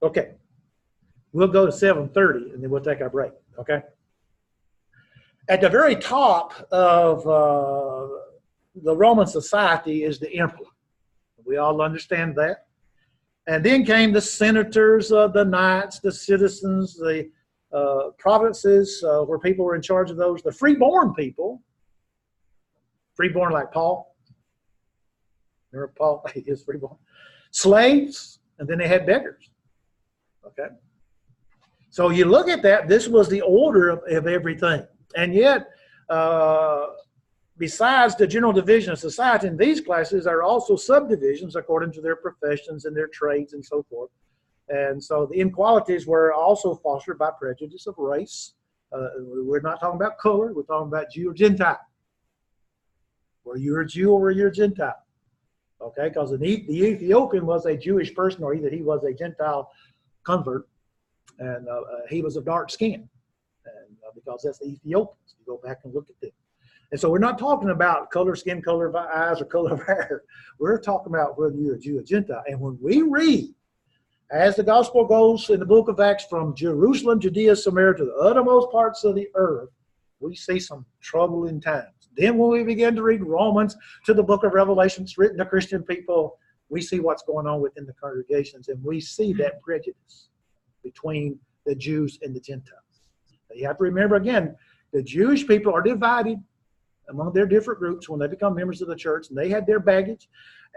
Okay. We'll go to 7:30 and then we'll take our break. Okay. At the very top of the Roman society is the emperor. We all understand that. And then came the senators, the knights, the citizens, the provinces where people were in charge of those, the freeborn people, freeborn like Paul. Remember Paul? He is freeborn. Slaves, and then they had beggars. Okay. So you look at that, this was the order of everything. And yet, besides the general division of society in these classes, there are also subdivisions according to their professions and their trades and so forth. And so the inequalities were also fostered by prejudice of race. We're not talking about color, we're talking about Jew or Gentile. Were you a Jew or were you a Gentile? Okay, because the Ethiopian was a Jewish person, or either he was a Gentile convert, and he was of dark skin. And because that's the Ethiopians. You go back and look at them. And so we're not talking about color, skin color of eyes, or color of hair. We're talking about whether you're a Jew or Gentile. And when we read, as the gospel goes in the book of Acts from Jerusalem, Judea, Samaria to the uttermost parts of the earth, we see some troubling times. Then when we begin to read Romans to the book of Revelations written to Christian people, we see what's going on within the congregations, and we see that prejudice between the Jews and the Gentiles. You have to remember, again, the Jewish people are divided among their different groups when they become members of the church, and they had their baggage.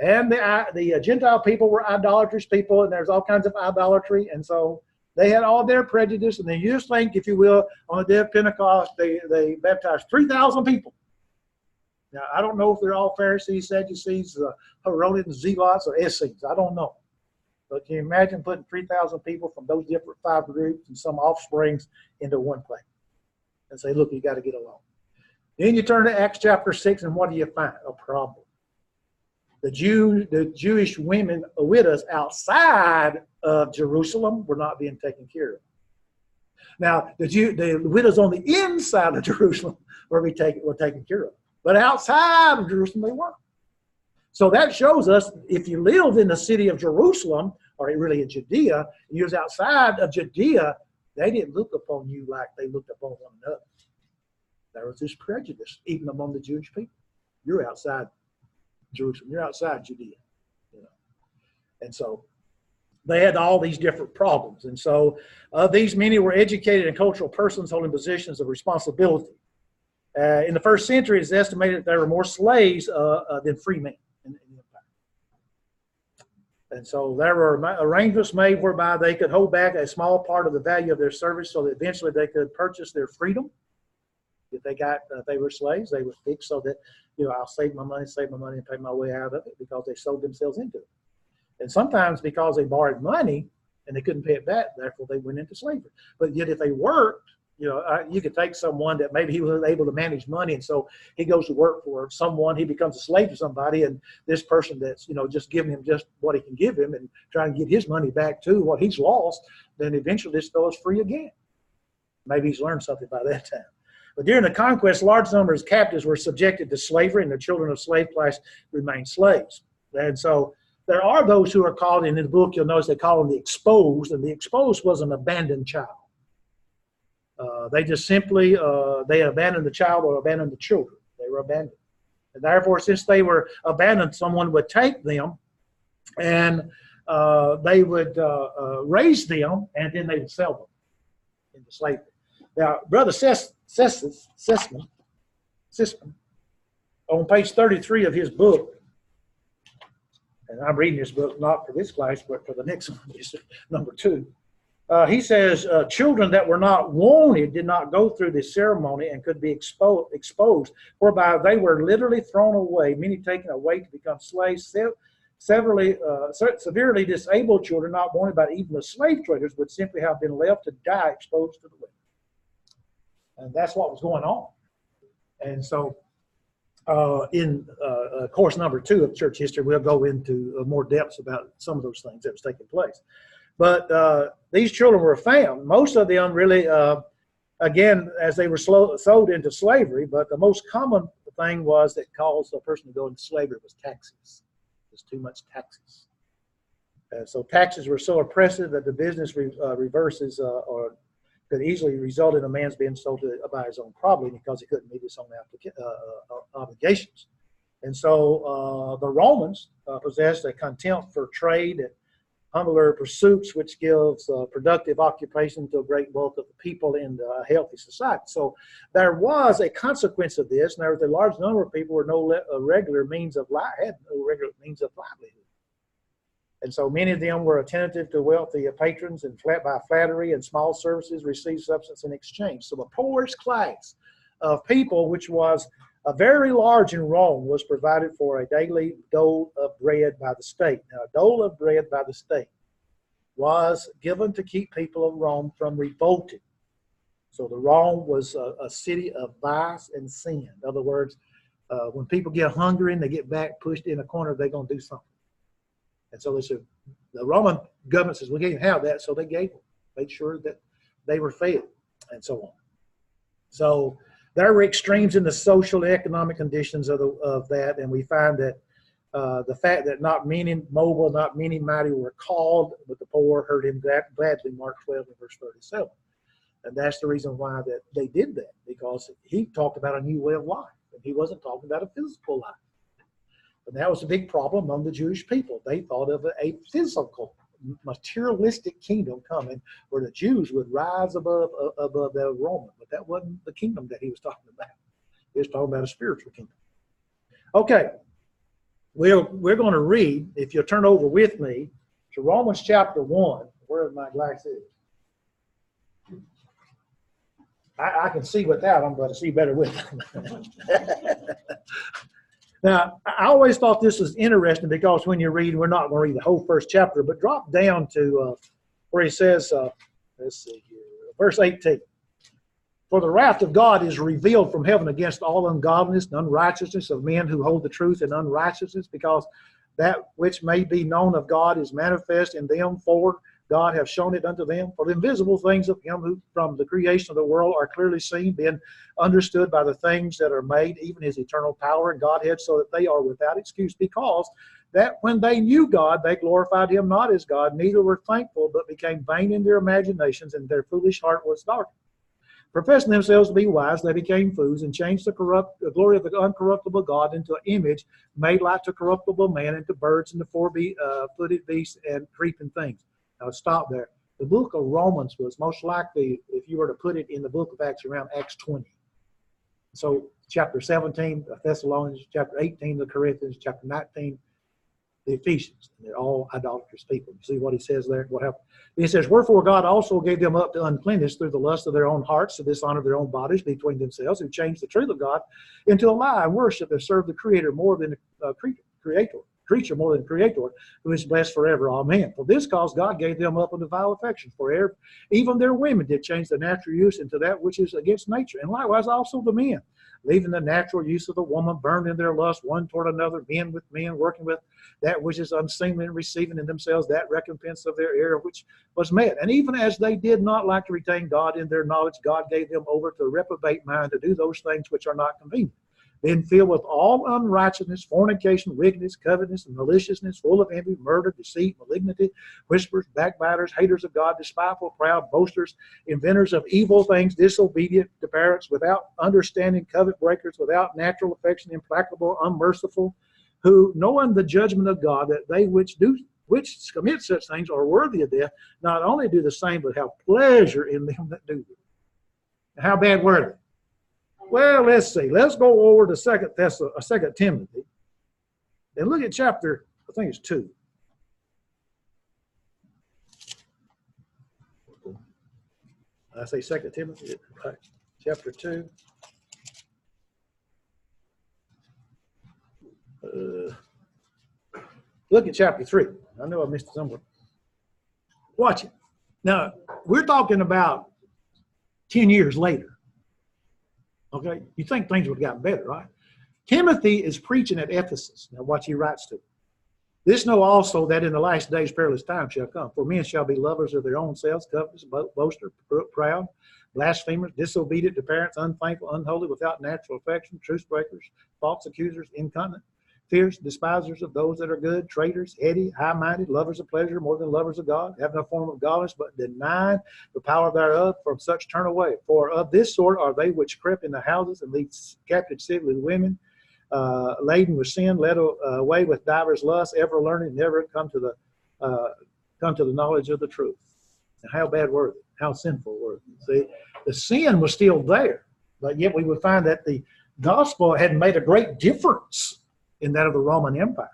And the Gentile people were idolatrous people, and there's all kinds of idolatry. And so they had all their prejudice. And then you just think, if you will, on the day of Pentecost, they baptized 3,000 people. Now, I don't know if they're all Pharisees, Sadducees, Herodians, Zealots, or Essenes. I don't know. But can you imagine putting 3,000 people from those different 5 groups and some offsprings into one place and say, look, you got to get along. Then you turn to Acts chapter 6, and what do you find? A problem. The Jewish women, widows outside of Jerusalem were not being taken care of. Now, the widows on the inside of Jerusalem were taken care of. But outside of Jerusalem, they weren't. So that shows us if you lived in the city of Jerusalem, or really in Judea, and you was outside of Judea, they didn't look upon you like they looked upon one another. There was this prejudice even among the Jewish people. You're outside Jerusalem. You're outside Judea. You know. And so they had all these different problems. And so these many were educated and cultural persons holding positions of responsibility. In the first century, it's estimated that there were more slaves than free men in the empire. And so there were arrangements made whereby they could hold back a small part of the value of their service so that eventually they could purchase their freedom. If they were slaves, they were fixed so that, I'll save my money and pay my way out of it, because they sold themselves into it. And sometimes because they borrowed money and they couldn't pay it back, therefore they went into slavery. But yet if they worked, you could take someone that maybe he was able to manage money, and so he goes to work for someone, he becomes a slave to somebody, and this person that's, just giving him just what he can give him and trying to get his money back too, what he's lost, then eventually this fellow's free again. Maybe he's learned something by that time. But during the conquest, large numbers of captives were subjected to slavery, and the children of slave class remained slaves. And so there are those who are called, in the book you'll notice they call them the exposed, and the exposed was an abandoned child. They just simply, they abandoned the child or abandoned the children. They were abandoned. And therefore, since they were abandoned, someone would take them and they would raise them, and then they would sell them into slavery. Now, Brother Sisman, on page 33 of his book, and I'm reading this book not for this class, but for the next one, number 2. He says, children that were not wanted did not go through this ceremony and could be exposed, whereby they were literally thrown away, many taken away to become slaves. Severely disabled children not wanted by even the slave traders would simply have been left to die exposed to the wind. And that's what was going on. And so in course number 2 of church history, we'll go into more depths about some of those things that was taking place. But these children were found. Most of them really, again, as they were sold into slavery, but the most common thing was that caused a person to go into slavery was taxes. There's too much taxes. So taxes were so oppressive that the business reverses or could easily result in a man's being sold to by his own property because he couldn't meet his own obligations. And so the Romans possessed a contempt for trade and humbler pursuits, which gives productive occupation to a great wealth of the people in a healthy society. So there was a consequence of this, and there was a large number of people who had no regular means of livelihood. And so many of them were attentive to wealthy patrons, and by flattery and small services received substance in exchange. So the poorest class of people, which was very large in Rome, was provided for a daily dole of bread by the state. Now, a dole of bread by the state was given to keep people of Rome from revolting. So the Rome was a city of vice and sin. In other words, when people get hungry and they get back pushed in a corner, they're going to do something. And so they said, the Roman government says, we can't have that, so they gave them, made sure that they were fed, and so on. So there were extremes in the social and economic conditions of that, and we find that the fact that not many mobile, not many mighty were called, but the poor heard him gladly, Mark 12 and verse 37. And that's the reason why that they did that, because he talked about a new way of life, and he wasn't talking about a physical life. And that was a big problem among the Jewish people. They thought of a physical, materialistic kingdom coming where the Jews would rise above the Roman. But that wasn't the kingdom that he was talking about. He was talking about a spiritual kingdom. Okay, we're going to read, if you'll turn over with me, to Romans chapter 1. Where are my glasses? I can see without them, but I see better with them. Now, I always thought this was interesting because when you read, we're not going to read the whole first chapter, but drop down to where he says, let's see here, verse 18. For the wrath of God is revealed from heaven against all ungodliness and unrighteousness of men who hold the truth in unrighteousness, because that which may be known of God is manifest in them, for God hath shown it unto them. For the invisible things of him who from the creation of the world are clearly seen, being understood by the things that are made, even his eternal power and Godhead, so that they are without excuse, because that when they knew God, they glorified him not as God, neither were thankful, but became vain in their imaginations, and their foolish heart was darkened. Professing themselves to be wise, they became fools, and changed the glory of the uncorruptible God into an image made like to corruptible man, and to birds, and to four-footed beasts, and creeping things. Now, stop there. The book of Romans was most likely, if you were to put it in the book of Acts, around Acts 20. So chapter 17, the Thessalonians, chapter 18, the Corinthians, chapter 19, the Ephesians. And they're all idolatrous people. You see what he says there? What happened? He says, wherefore God also gave them up to uncleanness through the lust of their own hearts, to dishonor their own bodies between themselves, who changed the truth of God into a lie, and worship and serve the Creator more than the creature more than Creator, who is blessed forever. Amen. For this cause God gave them up unto vile affection, for even their women did change the natural use into that which is against nature, and likewise also the men, leaving the natural use of the woman, burned in their lust one toward another, men with men, working with that which is unseemly, and receiving in themselves that recompense of their error which was met. And even as they did not like to retain God in their knowledge, God gave them over to a reprobate mind to do those things which are not convenient, being filled with all unrighteousness, fornication, wickedness, covetousness, and maliciousness, full of envy, murder, deceit, malignity, whisperers, backbiters, haters of God, despiteful, proud, boasters, inventors of evil things, disobedient to parents, without understanding, covet breakers, without natural affection, implacable, unmerciful, who, knowing the judgment of God, that they which commit such things are worthy of death, not only do the same, but have pleasure in them that do them. How bad were they? Well, let's see. Let's go over to 2 Timothy and look at chapter, I think it's 2. I say 2 Timothy, right? Chapter 2. Look at chapter 3. I know I missed it somewhere. Watch it. Now, we're talking about 10 years later. Okay? You think things would have gotten better, right? Timothy is preaching at Ephesus. Now, watch he writes to. This know also that in the last days perilous times shall come. For men shall be lovers of their own selves, covetous, boasters, proud, blasphemers, disobedient to parents, unthankful, unholy, without natural affection, truce breakers, false accusers, incontinent, fierce, despisers of those that are good, traitors, heady, high-minded, lovers of pleasure more than lovers of God, having a form of godliness, but denying the power thereof. From such turn away. For of this sort are they which creep in the houses and lead captive city women, laden with sin, led away with divers lusts, ever learning, never come to the knowledge of the truth. And how bad were they? How sinful were they? See, the sin was still there, but yet we would find that the gospel had made a great difference in that of the Roman Empire.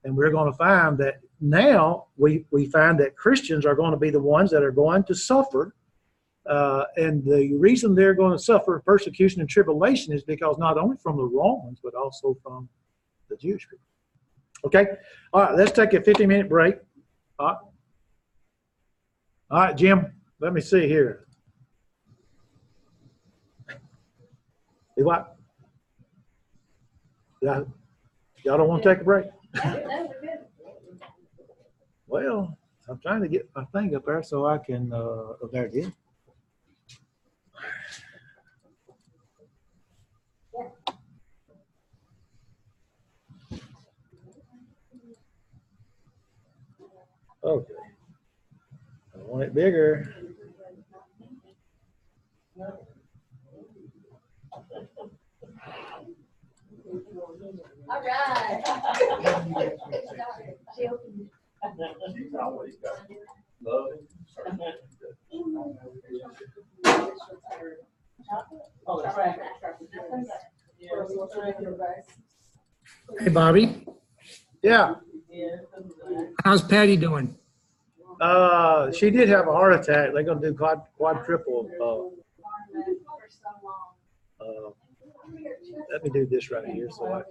And we're going to find that now we find that Christians are going to be the ones that are going to suffer. And the reason they're going to suffer persecution and tribulation is because not only from the Romans, but also from the Jewish people. Okay? All right, let's take a 15-minute break. All right, Jim, let me see here. See what? Y'all don't want to take a break? Well, I'm trying to get my thing up there so I can, there it is. Okay. I want it bigger. All right. She's always got love. Hey, Bobby. Yeah. How's Patty doing? She did have a heart attack. They're going to do quadruple. Let me do this right here. So I'm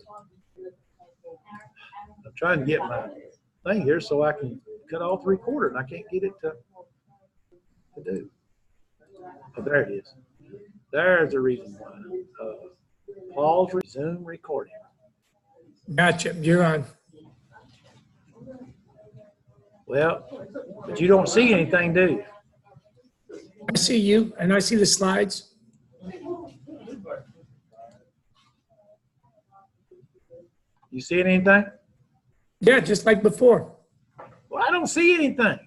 trying to get my thing here so I can cut off the recorder, and I can't get it to do. Oh, there it is. There's the reason why. Pause, resume recording. Gotcha. You're on. Well, but you don't see anything, do you? I see you, and I see the slides. You see anything? Yeah, just like before. Well, I don't see anything.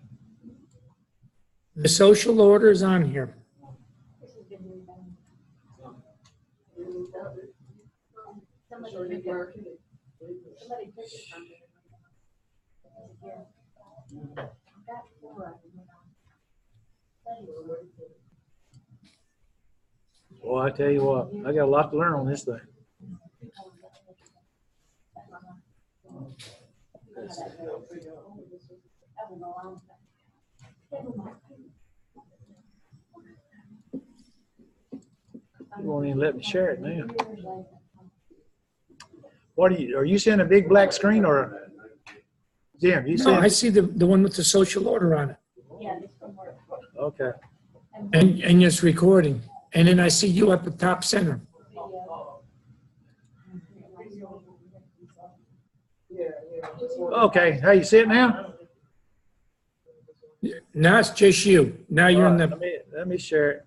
The social order is on here. Well, I tell you what, I got a lot to learn on this thing. You won't even let me share it now. What are you seeing a big black screen or Jim? You No, see? I see the one with the social order on it. Okay. And it's recording. And then I see you at the top center. Okay. How you see it now? Now it's just you. Now you're in All the. right, let me share it.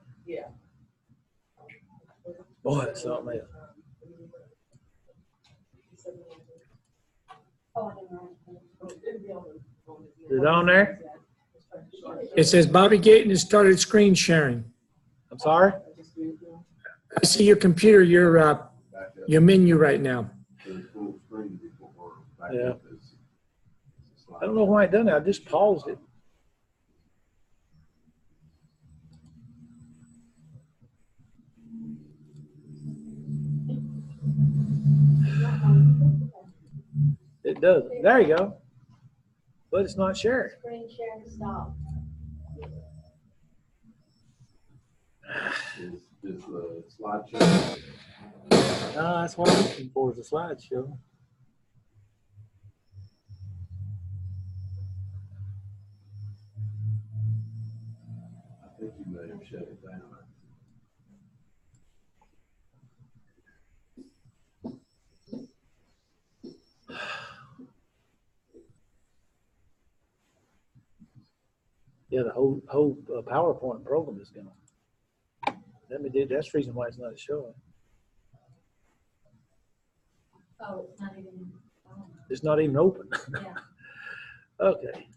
Boy, it's something else. Oh, I didn't write it. Is it on there? It says Bobby Gayton has started screen sharing. I'm sorry? I see your computer, your Back up menu right now. to the full screen before. Back Yeah. up is a slide. I don't know why it done that. I just paused it. It does. There you go. But it's not sharing. Screen sharing stop. Is the slideshow. That's what I'm looking for is a slideshow. I think you may have shut it down. Yeah, the whole PowerPoint program is gone. Let me do. That's the reason why it's not showing. Oh, it's not even. It's not even open. Yeah. Okay.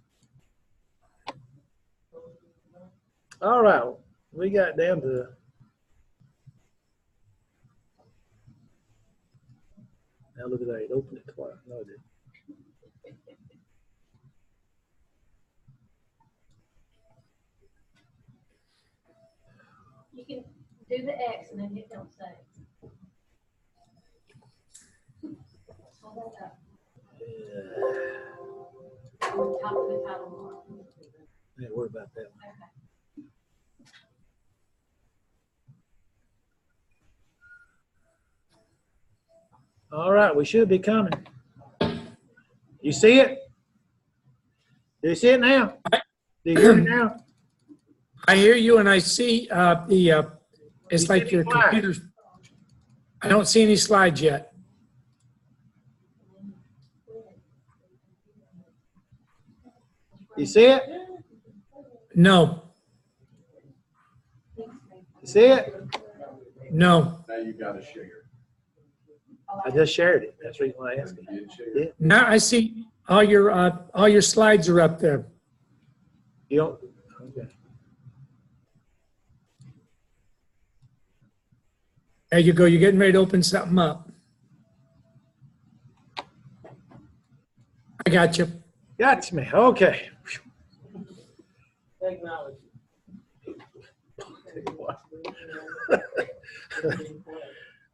All right. We got down to. Now look at that. It opened it twice. No, it didn't. You can do the X and then hit don't save. Hold that up. On top of the title bar. Yeah, worry about that one. Okay. All right, we should be coming. You see it? Do you see it now? Do you hear me now? I hear you and I see it's You like see your any slides? computer's. I don't see any slides yet. You see it? No, You see it? no. Now you got to share. I just shared it. That's the reason why I asked You you. did share. Yeah. Now I see all your slides are up there. You don't? Okay. There you go. You're getting ready to open something up. I got you. Got me. Okay. Technology.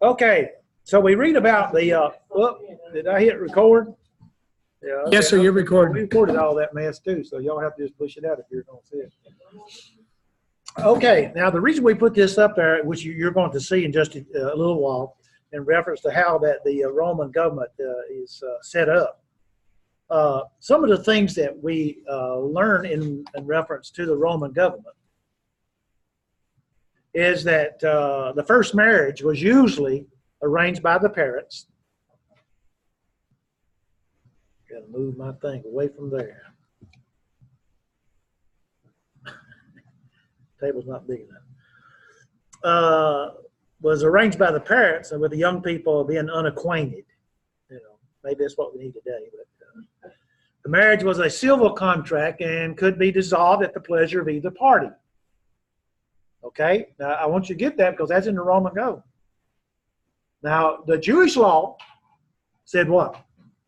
Okay. So we read about the, did I hit record? Yeah. Yes, sir, you're recording. We recorded all that mess too, so y'all have to just push it out if you're going to see it. Okay, now the reason we put this up there, which you're going to see in just a little while, in reference to how that the Roman government is set up. Some of the things that we learn in reference to the Roman government is that the first marriage was usually arranged by the parents. Got to move my thing away from there. Table's not big enough. Was arranged by the parents, and with the young people being unacquainted. You know, maybe that's what we need today. But the marriage was a civil contract and could be dissolved at the pleasure of either party. Okay, now I want you to get that because that's in the Roman code. Now the Jewish law said what?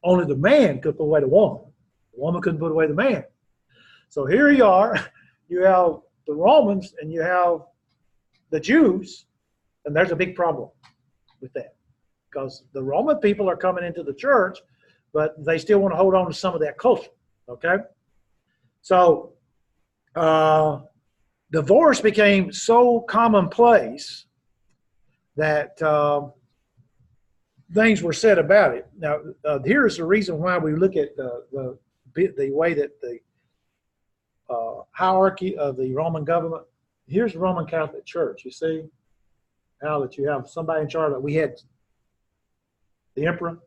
Only the man could put away the woman. The woman couldn't put away the man. So here you are. You have the Romans and you have the Jews, and there's a big problem with that because the Roman people are coming into the church, but they still want to hold on to some of that culture. Okay, so divorce became so commonplace that things were said about it. Now, here's the reason why we look at the way that the hierarchy of the Roman government. Here's the Roman Catholic Church. You see how that you have somebody in charge. We had the emperor,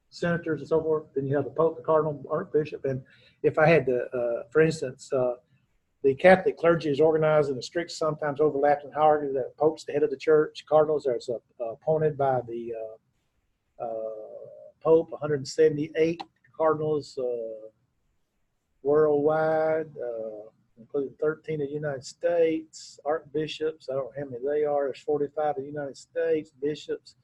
senators, and so forth. Then you have the pope, the cardinal, archbishop. And if I had to, for instance, the Catholic clergy is organized in a strict, sometimes overlapping hierarchy. The pope's the head of the church. Cardinals are appointed by the Pope, 178 cardinals worldwide, including 13 of the United States, archbishops. I don't know how many they are. There's 45 of the United States, bishops,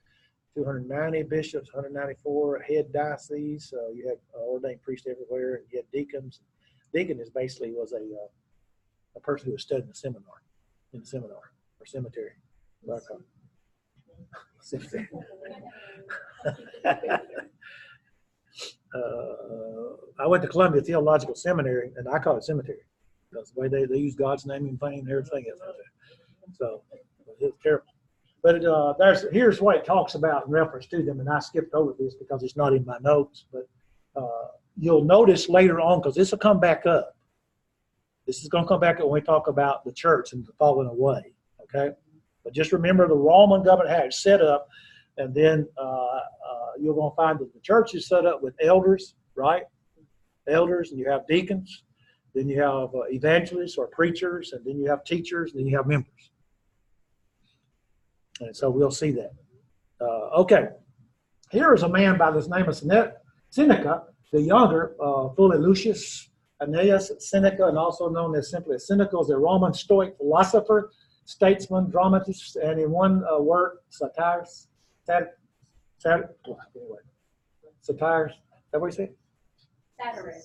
290 bishops, 194 head dioceses. You have ordained priests everywhere. You have deacons. Deacon is basically was a person who was studying in the seminar or cemetery. Cemetery. I went to Columbia Theological Seminary, and I call it cemetery because the way they use God's name in vain and everything else. So it's terrible. But here's what it talks about in reference to them, and I skipped over this because it's not in my notes. But you'll notice later on, because this will come back up. This is going to come back up when we talk about the church and the falling away. Okay, but just remember the Roman government had it set up, and then you're going to find that the church is set up with elders, right? Elders, and you have deacons, then you have evangelists or preachers, and then you have teachers, and then you have members. And so we'll see that. Okay, here is a man by the name of Seneca, the younger, fully Lucius Annaeus Seneca, and also known as simply Seneca, is a Roman Stoic philosopher, statesman, dramatist, and in one work, satires. Satires, is that what you say?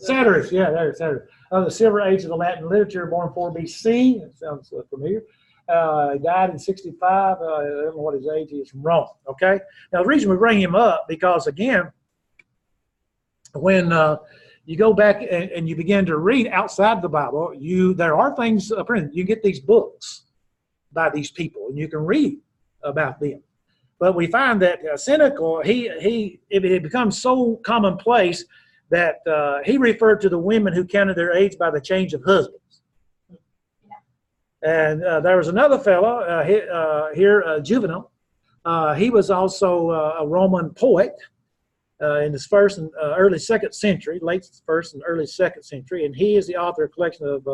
Satirist, yeah, there's satirist. Of the Silver Age of the Latin literature, born 4 BC. That sounds familiar. He died in 65. I don't know what his age is, from Rome. Okay. Now the reason we bring him up because again, when you go back and you begin to read outside the Bible, there are things printed. You get these books by these people, and you can read about them. But we find that Seneca, it becomes so commonplace that he referred to the women who counted their age by the change of husbands. And there was another fellow here, Juvenal. He was also a Roman poet in his first and early 2nd century, late 1st and early 2nd century, and he is the author of a collection of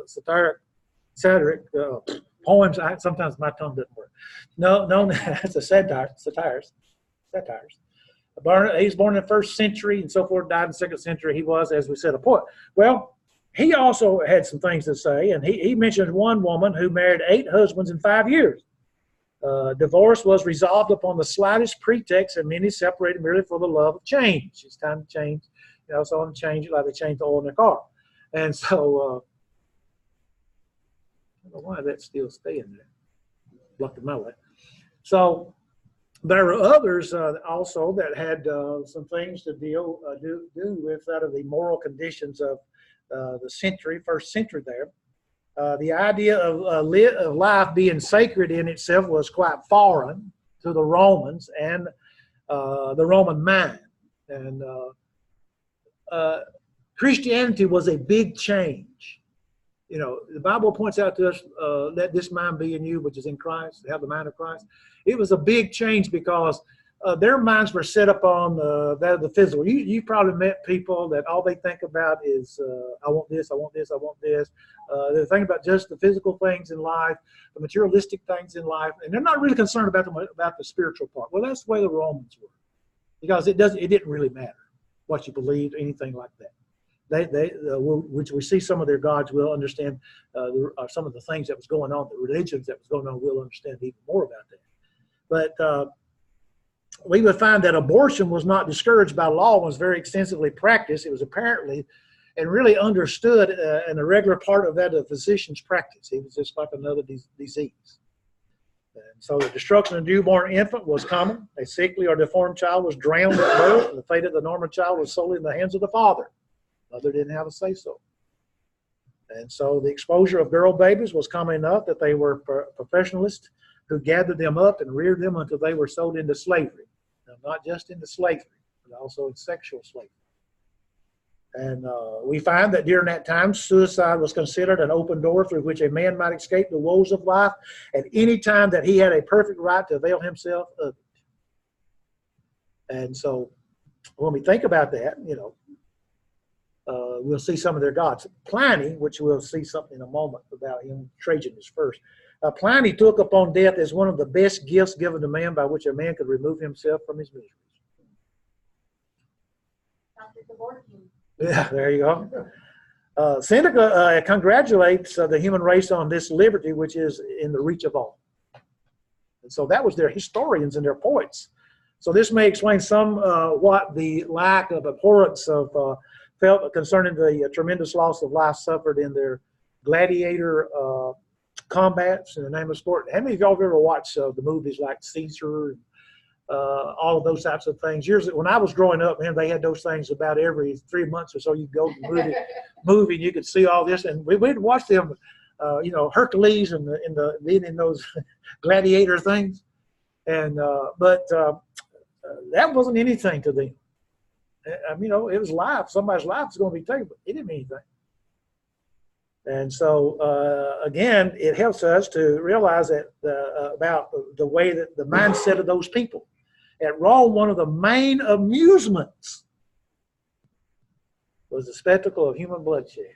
satiric poems. Sometimes my tongue doesn't work. Known as the satires. He's born in the 1st century and so forth, died in the 2nd century. He was, as we said, a poet. Well, he also had some things to say, and he mentions one woman who married 8 husbands in 5 years. Divorce was resolved upon the slightest pretext, and many separated merely for the love of change. It's time to change. Someone change it like they change the oil in their car. And so, I don't know why that's still staying there. Lucky my way. So, there were others also that had some things to do with out of the moral conditions of the century, 1st century there. The idea of life being sacred in itself was quite foreign to the Romans and the Roman mind. And Christianity was a big change. The Bible points out to us, let this mind be in you, which is in Christ, have the mind of Christ. It was a big change because their minds were set upon the physical. You probably met people that all they think about is, I want this, I want this, I want this. They're thinking about just the physical things in life, the materialistic things in life, and they're not really concerned about the spiritual part. Well, that's the way the Romans were, because it didn't really matter what you believed, anything like that. Which we see some of their gods will understand some of the things that was going on, the religions that was going on, we'll understand even more about that. But we would find that abortion was not discouraged by law, was very extensively practiced. It was apparently and really understood and a regular part of that of physician's practice. It was just like another disease. And so the destruction of a newborn infant was common. A sickly or deformed child was drowned at birth, and the fate of the normal child was solely in the hands of the father. Mother didn't have a say-so. And so the exposure of girl babies was common enough that they were professionalists who gathered them up and reared them until they were sold into slavery. Now, not just into slavery, but also in sexual slavery. And we find that during that time, suicide was considered an open door through which a man might escape the woes of life at any time that he had a perfect right to avail himself of it. And so when we think about that, we'll see some of their gods. Pliny, which we'll see something in a moment about him, Trajan is first. Pliny took upon death as one of the best gifts given to man by which a man could remove himself from his miseries. after the working. Yeah, there you go. Seneca congratulates the human race on this liberty, which is in the reach of all. And so that was their historians and their poets. So this may explain some what the lack of abhorrence of felt concerning the tremendous loss of life suffered in their gladiator combats in the name of sport. How many of y'all have ever watched the movies like Caesar and all of those types of things? When I was growing up, man, they had those things about every 3 months or so. You'd go to the movie and you could see all this, and we'd watch them, Hercules and in those gladiator things, and but that wasn't anything to them. I mean, it was life. Somebody's life was going to be taken, but it didn't mean anything. And so, again, it helps us to realize that about the way that the mindset of those people. At Rome, one of the main amusements was the spectacle of human bloodshed.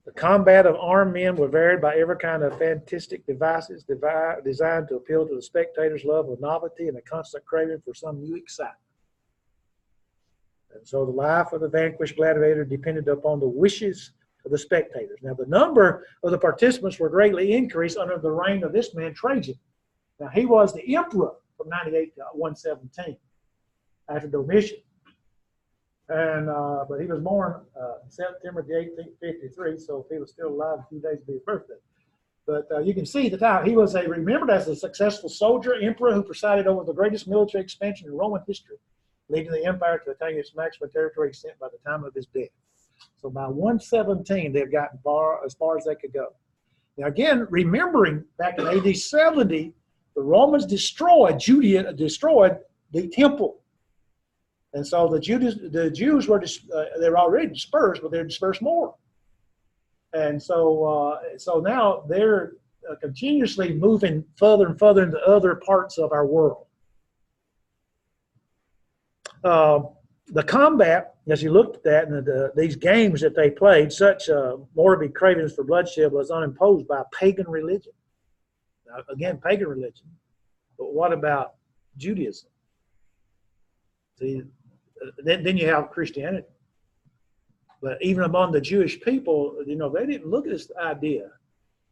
The combat of armed men were varied by every kind of fantastic devices designed to appeal to the spectators' love of novelty and a constant craving for some new excitement. And so the life of the vanquished gladiator depended upon the wishes of the spectators. Now, the number of the participants were greatly increased under the reign of this man, Trajan. Now, he was the emperor from 98 to 117 after Domitian. And but he was born September the 18th, 53, so if he was still alive, a few days would be his birthday. But you can see the time. He was remembered as a successful soldier, emperor who presided over the greatest military expansion in Roman history, leading the empire to attain its maximum territory extent by the time of his death. So by 117, they've gotten as far as they could go. Now again, remembering back in AD 70, the Romans destroyed the temple. And so the Jews were they were already dispersed, but they're dispersed more. And so now they're continuously moving further and further into other parts of our world. The combat, as you looked at that, and these games that they played, such morbid cravings for bloodshed was unimposed by pagan religion. Now, again, pagan religion. But what about Judaism? See, then you have Christianity. But even among the Jewish people, they didn't look at this idea.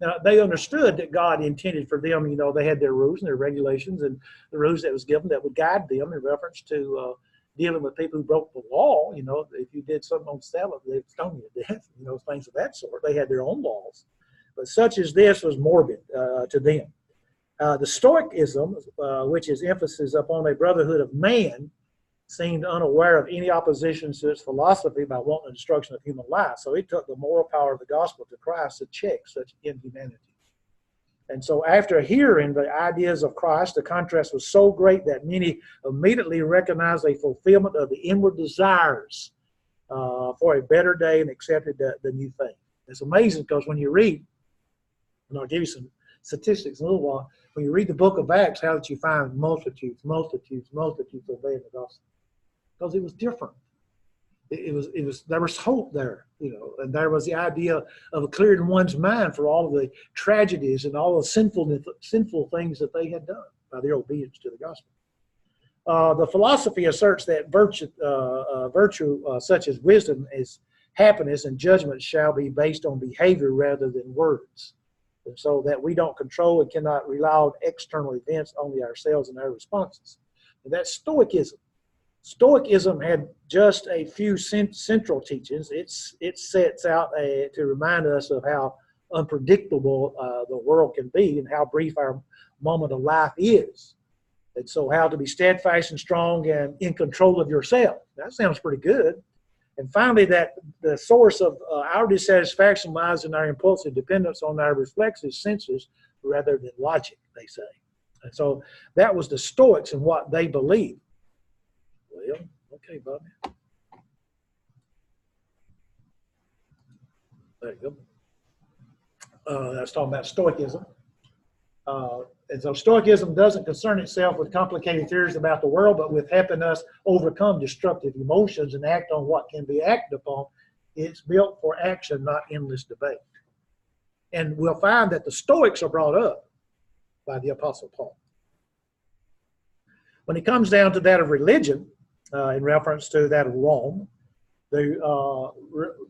Now, they understood that God intended for them, they had their rules and their regulations and the rules that was given that would guide them in reference to dealing with people who broke the law. If you did something on Sabbath, they'd stone you to death, things of that sort. They had their own laws. But such as this was morbid to them. The Stoicism, which is emphasis upon a brotherhood of man, seemed unaware of any opposition to its philosophy by wanting the destruction of human life. So it took the moral power of the gospel to Christ to check such inhumanity. And so after hearing the ideas of Christ, the contrast was so great that many immediately recognized a fulfillment of the inward desires for a better day and accepted the new thing. It's amazing because when you read, and I'll give you some statistics in a little while, when you read the book of Acts, how did you find multitudes obeying the gospel? Because it was different. There was hope there, and there was the idea of clearing one's mind for all of the tragedies and all the sinful things that they had done by their obedience to the gospel. The philosophy asserts that virtue such as wisdom, as happiness and judgment shall be based on behavior rather than words, and so that we don't control and cannot rely on external events, only ourselves and our responses. And that's Stoicism. Stoicism had just a few central teachings. It sets out to remind us of how unpredictable the world can be and how brief our moment of life is. And so how to be steadfast and strong and in control of yourself. That sounds pretty good. And finally, that the source of our dissatisfaction lies in our impulsive dependence on our reflexive senses rather than logic, they say. And so that was the Stoics and what they believed. Well, okay, Bobby. There you go. I was talking about Stoicism. And so Stoicism doesn't concern itself with complicated theories about the world, but with helping us overcome destructive emotions and act on what can be acted upon. It's built for action, not endless debate. And we'll find that the Stoics are brought up by the Apostle Paul. When it comes down to that of religion, in reference to that of Rome. The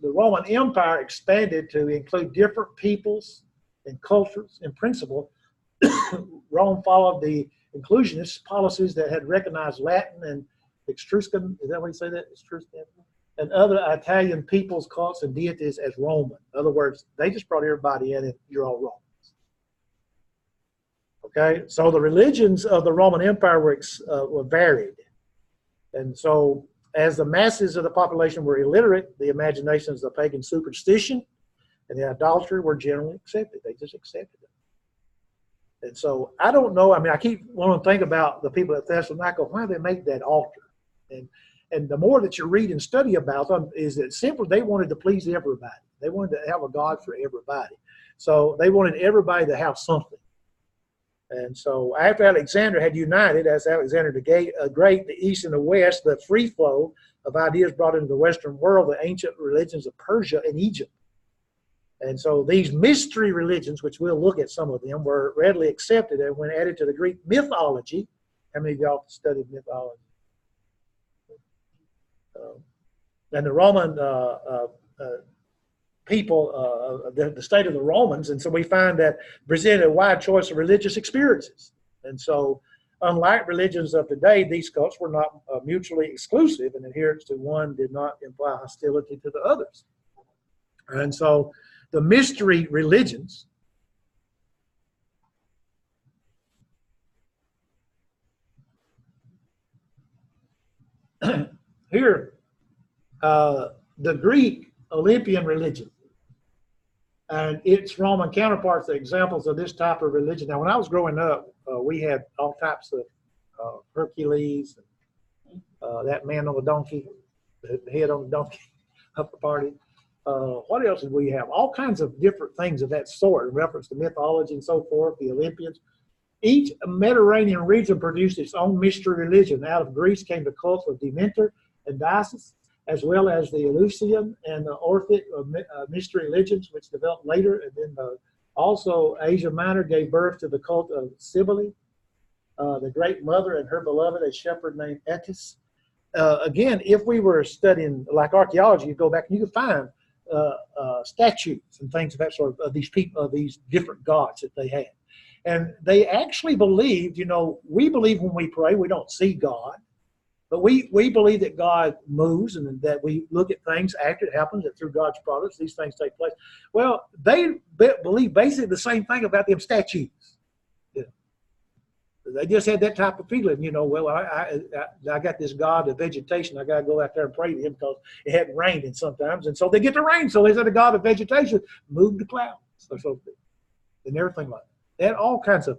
Roman Empire expanded to include different peoples and cultures. In principle, Rome followed the inclusionist policies that had recognized Latin and Etruscan, is that what you say that? Etruscan? And other Italian peoples, cults, and deities as Roman. In other words, they just brought everybody in and you're all Romans. Okay, so the religions of the Roman Empire were varied. And so as the masses of the population were illiterate, the imaginations of pagan superstition and the idolatry were generally accepted. They just accepted it. And so I don't know, I mean, I keep wanting to think about the people at Thessalonica, why they make that altar. And the more that you read and study about them is that simply they wanted to please everybody. They wanted to have a God for everybody. So they wanted everybody to have something. And so after Alexander had united, as Alexander the Great, the East and the West, the free flow of ideas brought into the Western world, the ancient religions of Persia and Egypt. And so these mystery religions, which we'll look at some of them, were readily accepted and when added to the Greek mythology. How many of y'all studied mythology? And the Roman people, the state of the Romans, and so we find that presented a wide choice of religious experiences. And so, unlike religions of today, these cults were not mutually exclusive, and adherence to one did not imply hostility to the others. And so, the mystery religions here, the Greek Olympian religion and its Roman counterparts are examples of this type of religion. Now, when I was growing up, we had all types of Hercules, and, that man on the donkey, the head on the donkey, upper party. What else did we have? All kinds of different things of that sort in reference to mythology and so forth, the Olympians. Each Mediterranean region produced its own mystery religion. Out of Greece came the cults of Demeter and Dionysus, as well as the Eleusinian and the Orphic mystery religions, which developed later. And then also Asia Minor gave birth to the cult of Cybele, the great mother and her beloved, a shepherd named Attis. Again, if we were studying like archaeology, you go back and you can find statues and things of that sort of these people, of these different gods that they had. And they actually believed, you know, we believe when we pray, we don't see God. But we believe that God moves and that we look at things after it happens, that through God's providence, these things take place. Well, they believe basically the same thing about them statues. Yeah. They just had that type of feeling, you know, well, I got this God of vegetation. I got to go out there and pray to him because it hadn't rained in sometimes. And so they get the rain. So they said the God of vegetation moved the clouds or something and everything like that. They had all kinds of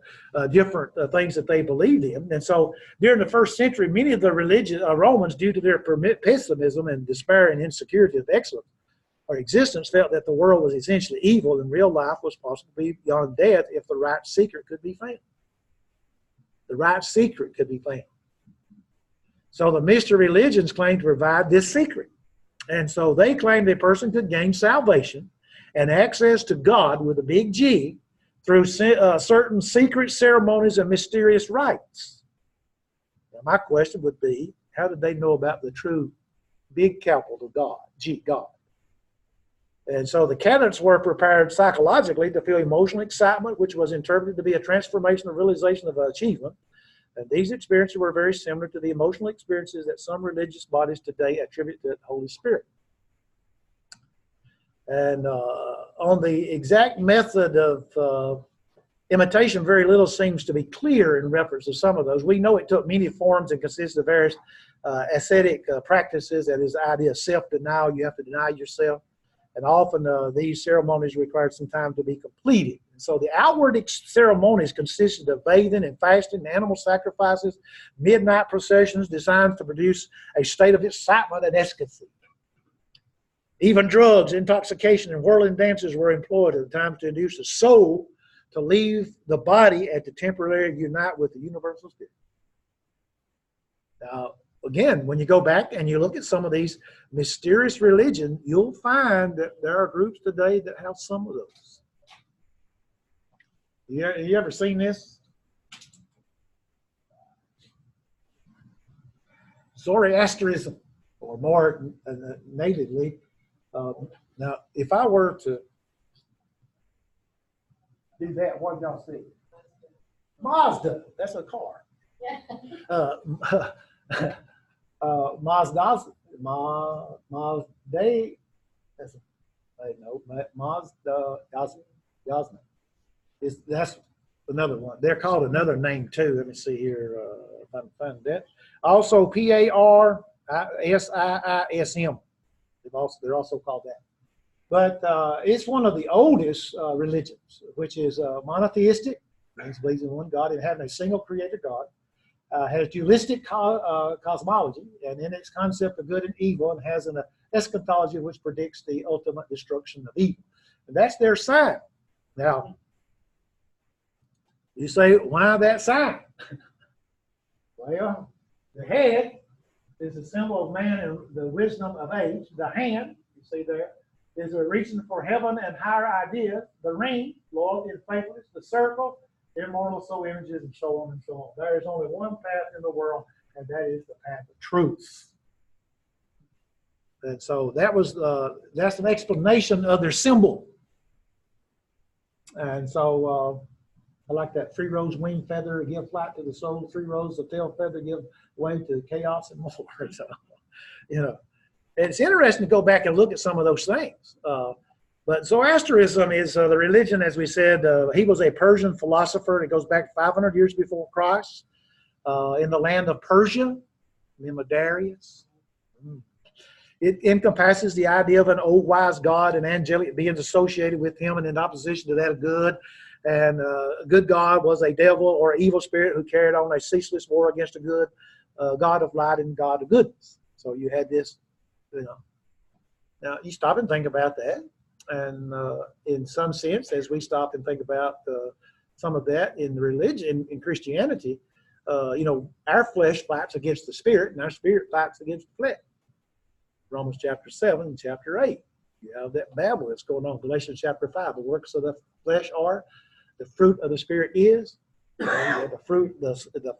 different things that they believed in. And so during the first century, many of the Romans, due to their pessimism and despair and insecurity of excellence or existence, felt that the world was essentially evil and real life was possible beyond death if the right secret could be found. The right secret could be found. So the mystery religions claimed to provide this secret. And so they claimed a person could gain salvation and access to God with a big G through certain secret ceremonies and mysterious rites. Now, my question would be, how did they know about the true big capital God, G, God? And so the candidates were prepared psychologically to feel emotional excitement, which was interpreted to be a transformational realization of achievement. And these experiences were very similar to the emotional experiences that some religious bodies today attribute to the Holy Spirit. And on the exact method of imitation, very little seems to be clear in reference to some of those. We know it took many forms and consisted of various ascetic practices. That is the idea of self-denial. You have to deny yourself. And often these ceremonies required some time to be completed. And so the outward ceremonies consisted of bathing and fasting, animal sacrifices, midnight processions designed to produce a state of excitement and ecstasy. Even drugs, intoxication, and whirling dances were employed at the time to induce the soul to leave the body and to temporarily unite with the universal spirit. Now, again, when you go back and you look at some of these mysterious religions, you'll find that there are groups today that have some of those. You ever seen this? Zoroastrianism, or more natively. Now, if I were to do that, what do y'all see? Mazda. That's a car. Mazda. That's Mazda. Yasna. That's another one. They're called another name too. Let me see here if I can find that. Also, Parisism. They're also called that. But it's one of the oldest religions, which is monotheistic, means believes in one God and having a single creator God. Has dualistic cosmology, and in its concept of good and evil, and has an eschatology which predicts the ultimate destruction of evil. And that's their sign. Now, you say, why that sign? Well, the head is a symbol of man and the wisdom of age. The hand, you see there, is a reason for heaven and higher ideas. The ring, loyalty and faithfulness. The circle, immortal soul images, and so on and so on. There is only one path in the world, and that is the path of truth. And so that's an explanation of their symbol. And so I like that. 3 rows wing feather give flight to the soul. 3 rows of tail feather give way to chaos and more. So, it's interesting to go back and look at some of those things. But Zoroastrianism is the religion, as we said. He was a Persian philosopher. It goes back 500 years before Christ in the land of Persia, Darius. It encompasses the idea of an old wise God and angelic beings associated with him, and in opposition to that, a good. And a good God was a devil or evil spirit who carried on a ceaseless war against a good God of light and God of goodness. So you had this, Now, you stop and think about that. And in some sense, as we stop and think about some of that in the religion, in Christianity, our flesh fights against the spirit, and our spirit fights against the flesh. Romans chapter 7 and chapter 8. You have that babble that's going on. Galatians chapter 5. The works of the flesh are, the fruit of the spirit is. The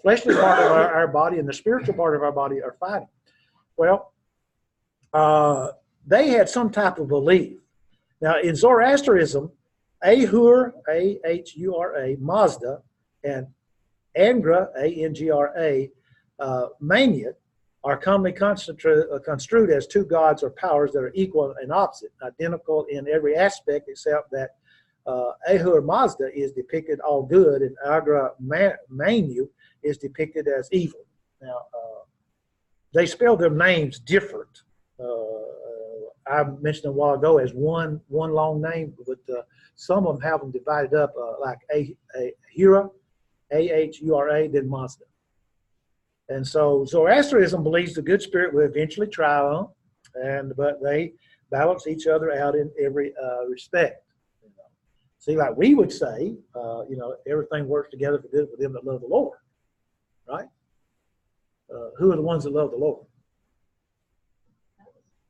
fleshly part of our body and the spiritual part of our body are fighting. Well, they had some type of belief. Now, in Zoroastrianism, Ahura, A-H-U-R-A, Mazda, and Angra, A-N-G-R-A, Mania, are commonly construed as 2 gods or powers that are equal and opposite, identical in every aspect except that Ahura Mazda is depicted all good and Agra Manu is depicted as evil. Now, they spell their names different. I mentioned a while ago as one long name, but some of them have them divided up like Ahura, A-H-U-R-A, then Mazda. And so Zoroastrianism believes the good spirit will eventually triumph, but they balance each other out in every respect. See, like we would say, everything works together for good for them that love the Lord, right? Who are the ones that love the Lord?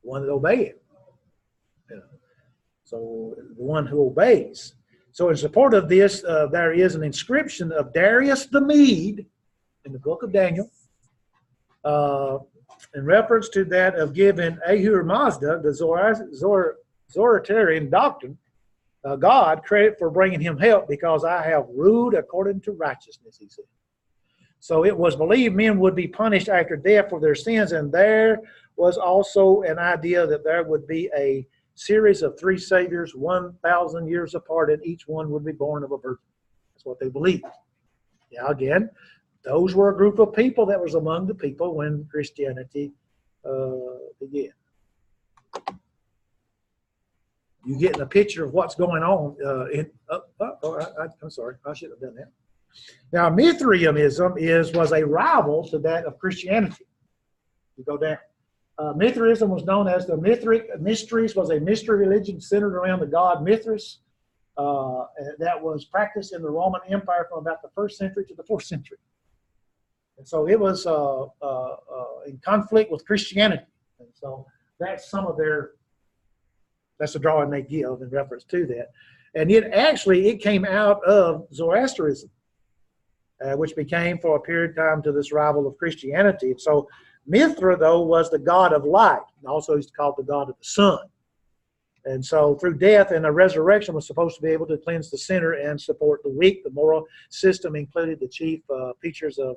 The one that obey Him. So the one who obeys. So in support of this, there is an inscription of Darius the Mede in the book of Daniel, in reference to that of giving Ahura Mazda, the Zoroastrian doctrine, God credit for bringing him help because I have ruled according to righteousness, he said. So it was believed men would be punished after death for their sins, and there was also an idea that there would be a series of 3 saviors 1,000 years apart, and each one would be born of a virgin. That's what they believed. Now again, those were a group of people that was among the people when Christianity began. You getting a picture of what's going on I'm sorry, I should have done that. Now, Mithraism was a rival to that of Christianity. You go down. Mithraism was known as the Mithric Mysteries, was a mystery religion centered around the god Mithras that was practiced in the Roman Empire from about the 1st century to the 4th century. And so it was in conflict with Christianity. And so that's that's the drawing they give in reference to that. And it came out of Zoroastrianism, which became for a period of time to this rival of Christianity. And so Mithra, though, was the god of light, and also he's called the god of the sun. And so through death and a resurrection was supposed to be able to cleanse the sinner and support the weak. The moral system included the chief features of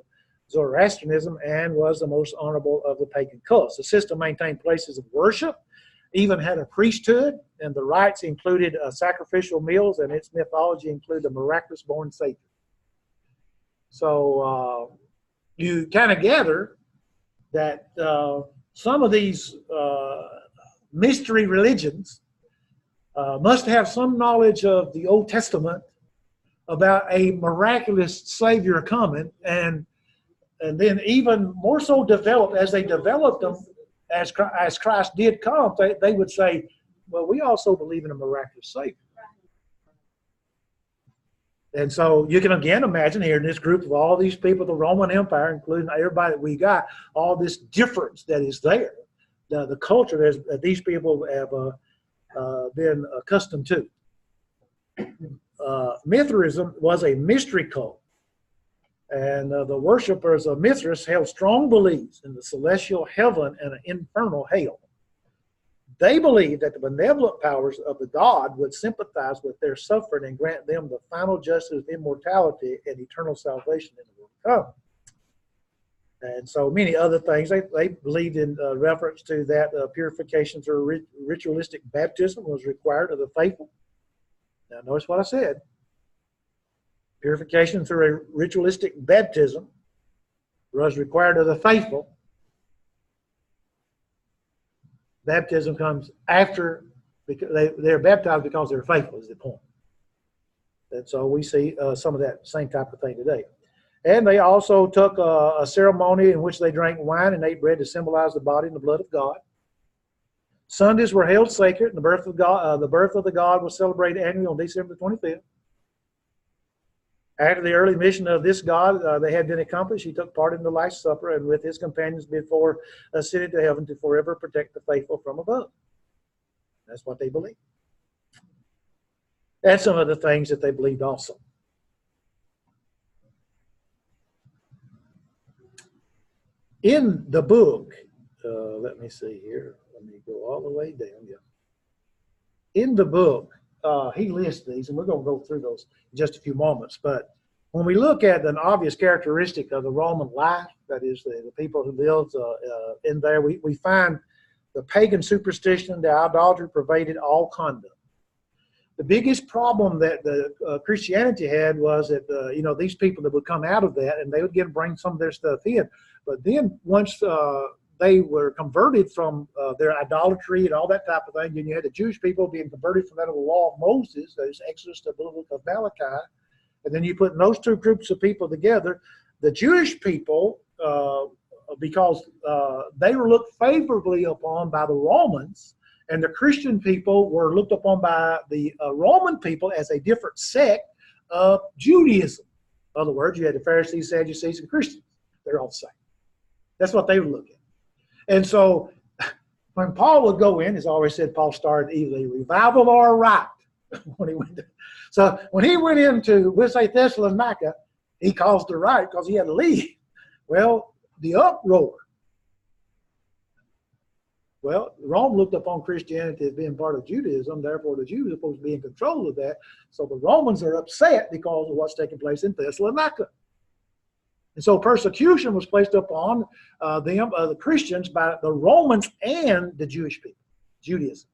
Zoroastrianism and was the most honorable of the pagan cults. The system maintained places of worship, even had a priesthood, and the rites included sacrificial meals, and its mythology included the miraculous born Savior. So you kind of gather that some of these mystery religions must have some knowledge of the Old Testament about a miraculous Savior coming, and then even more so developed, as they developed them, as Christ did come, they would say, well, we also believe in a miraculous Savior. And so you can again imagine here in this group of all these people, the Roman Empire, including everybody that we got, all this difference that is there, the culture that these people have been accustomed to. Mithraism was a mystery cult. And the worshippers of Mithras held strong beliefs in the celestial heaven and an infernal hell. They believed that the benevolent powers of the god would sympathize with their suffering and grant them the final justice of immortality and eternal salvation in the world to come. And so many other things. They believed in reference to that purification through ritualistic baptism was required of the faithful. Now notice what I said. Purification through a ritualistic baptism was required of the faithful. Baptism comes after, because they're baptized because they're faithful, is the point. And so we see some of that same type of thing today. And they also took a ceremony in which they drank wine and ate bread to symbolize the body and the blood of God. Sundays were held sacred, and the birth of the God was celebrated annually on December 25th. After the early mission of this God they had been accomplished, he took part in the Last Supper and with his companions before ascended to heaven to forever protect the faithful from above. That's what they believed. That's some of the things that they believed also. In the book, let me see here. Let me go all the way down. Yeah. In the book, he lists these, and we're going to go through those in just a few moments. But when we look at an obvious characteristic of the Roman life, that is the people who lived in there, we find the pagan superstition, the idolatry pervaded all conduct. The biggest problem that the Christianity had was that these people that would come out of that, and they would bring some of their stuff in. But then once they were converted from their idolatry and all that type of thing, and you had the Jewish people being converted from that of the law of Moses, that is Exodus to the book of Malachi, and then you put those two groups of people together, the Jewish people, because they were looked favorably upon by the Romans, and the Christian people were looked upon by the Roman people as a different sect of Judaism. In other words, you had the Pharisees, Sadducees, and Christians. They're all the same. That's what they were looking at. And so when Paul would go in, as I always said, Paul started either a revival or a riot when he went to. So when he went into, we'll say, Thessalonica, he caused a riot because he had to leave. Well, the uproar. Well, Rome looked upon Christianity as being part of Judaism, therefore the Jews are supposed to be in control of that. So the Romans are upset because of what's taking place in Thessalonica. And so persecution was placed upon the Christians by the Romans and the Jewish people, Judaism.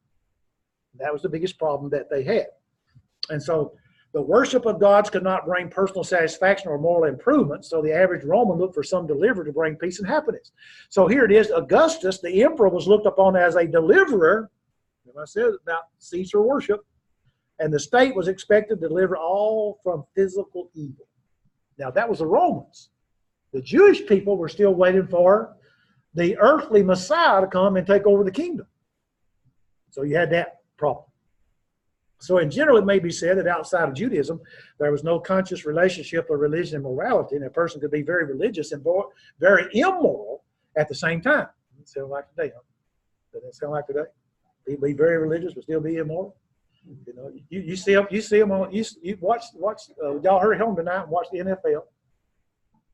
That was the biggest problem that they had. And so the worship of gods could not bring personal satisfaction or moral improvement, so the average Roman looked for some deliverer to bring peace and happiness. So here it is, Augustus, the emperor, was looked upon as a deliverer, as I said, about Caesar worship, and the state was expected to deliver all from physical evil. Now that was the Romans. The Jewish people were still waiting for the earthly Messiah to come and take over the kingdom. So you had that problem. So in general, it may be said that outside of Judaism, there was no conscious relationship of religion and morality, and a person could be very religious and very immoral at the same time. It sounds like today, huh? Does that sound like today? People be very religious but still be immoral. You know, you see them on. You watch. Y'all hurry home tonight and watch the NFL,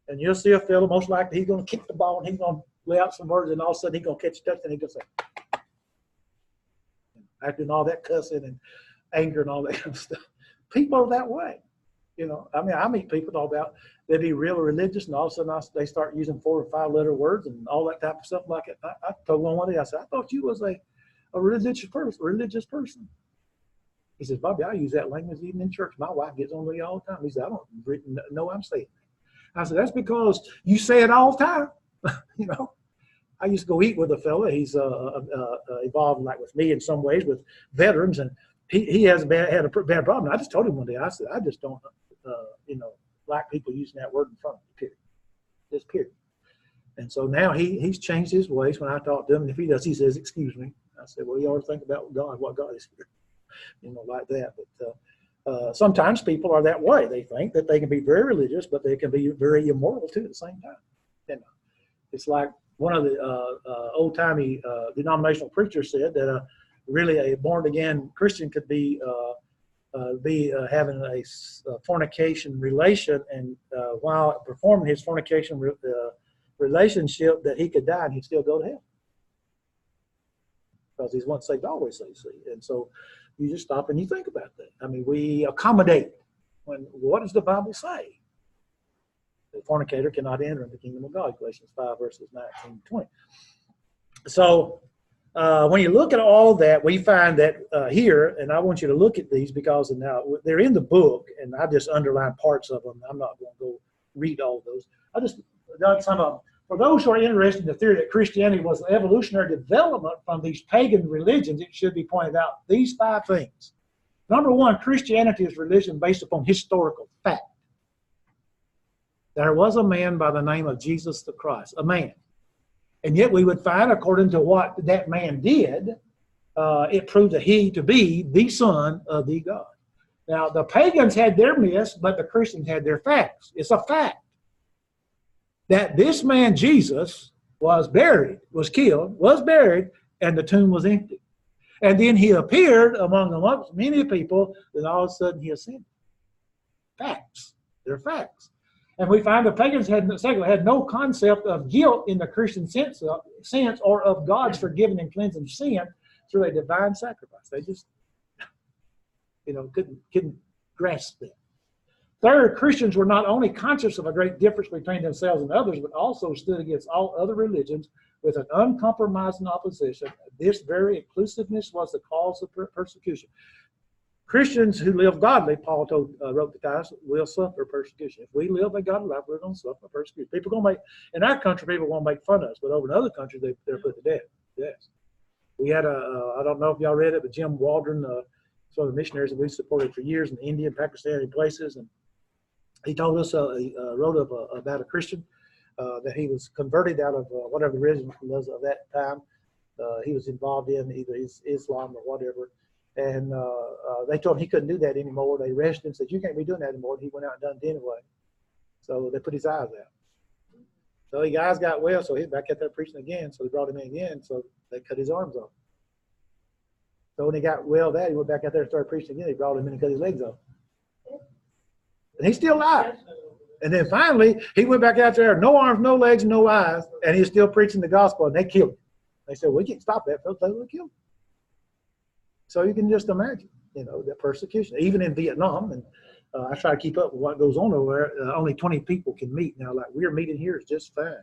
and you'll see a fellow most likely he's going to kick the ball and he's going to lay out some words, and all of a sudden he's going to catch a touchdown. He's going to say, acting all that cussing and anger and all that kind of stuff. People are that way. You know, I mean, I meet people talk about they be real religious, and all of a sudden they start using 4 or 5 letter words and all that type of stuff like it. I told one day, I said, I thought you was a religious person. He says, Bobby, I use that language even in church. My wife gets on me all the time. He said, I don't know I'm saying that. I said, that's because you say it all the time. You know, I used to go eat with a fella. He's involved like with me in some ways with veterans, and he had a bad problem. I just told him one day, I said, I just don't, like people using that word in front of me, period. Just period. And so now he's changed his ways. When I talk to him, and if he does, he says, excuse me. I said, well, you ought to think about God, what God is here. You know, like that. But sometimes people are that way. They think that they can be very religious, but they can be very immoral too at the same time. You know, it's like one of the old-timey denominational preachers said that really a born-again Christian could be having a fornication relation, and while performing his fornication relationship, that he could die and he'd still go to hell. Because he's once saved, always saved. See? And so you just stop and you think about that. I mean, we accommodate. What does the Bible say? The fornicator cannot enter into the kingdom of God, Galatians 5, verses 19 and 20. So when you look at all that, we find that here, and I want you to look at these because now they're in the book, and I just underline parts of them. I'm not going to go read all those. I just done some of them. For those who are interested in the theory that Christianity was an evolutionary development from these pagan religions, it should be pointed out these 5 things. Number 1, Christianity is religion based upon historical fact. There was a man by the name of Jesus the Christ, a man. And yet we would find, according to what that man did, it proved that he to be the Son of the God. Now, the pagans had their myths, but the Christians had their facts. It's a fact that this man Jesus was killed, was buried, and the tomb was empty. And then he appeared amongst many people, and all of a sudden he ascended. Facts. They're facts. And we find the pagans had no concept of guilt in the Christian sense or of God's forgiving and cleansing sin through a divine sacrifice. They just, couldn't grasp that. Third, Christians were not only conscious of a great difference between themselves and others, but also stood against all other religions with an uncompromising opposition. This very inclusiveness was the cause of persecution. Christians who live godly, Paul wrote to Titus, will suffer persecution. If we live a godly life, we're going to suffer persecution. In our country, people won't make fun of us, but over in other countries, they're put to death. Yes. We had I don't know if y'all read it, but Jim Waldron, some of the missionaries that we supported for years in India and Pakistan and places, and he told us, he wrote about a Christian that he was converted out of whatever the religion was of that time. He was involved in either Islam or whatever. And they told him he couldn't do that anymore. They arrested him and said, you can't be doing that anymore. And he went out and done it anyway. So they put his eyes out. So the guys got well, so he's back out there preaching again. So they brought him in again, so they cut his arms off. So when he got well, he went back out there and started preaching again. They brought him in and cut his legs off. And he's still alive. And then finally, he went back out there, no arms, no legs, no eyes, and he's still preaching the gospel, and they killed him. They said, we can't stop that. They will kill him. So you can just imagine, the persecution, even in Vietnam. And I try to keep up with what goes on over there. Only 20 people can meet. Now, like we're meeting here is just fine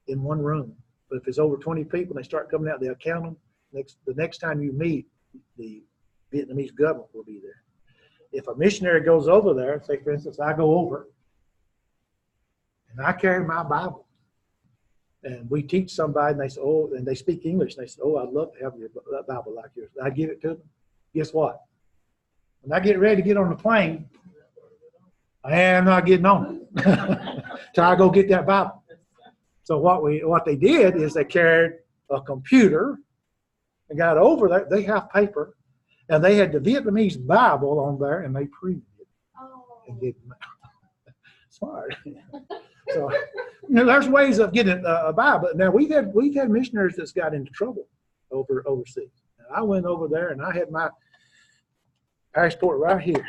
in one room. But if it's over 20 people and they start coming out, they'll count them. The next time you meet, the Vietnamese government will be there. If a missionary goes over there, say, for instance, I go over and I carry my Bible. And we teach somebody, and they say, and they speak English. And they say, I'd love to have your Bible like yours. I give it to them. Guess what? When I get ready to get on the plane, I am not getting on it. So I go get that Bible. So what they did is they carried a computer and got over there. They have paper, and they had the Vietnamese Bible on there, and they printed it and gave them out. Smart. So, there's ways of getting a Bible. Now we've had missionaries that's got into trouble overseas. And I went over there and I had my passport right here,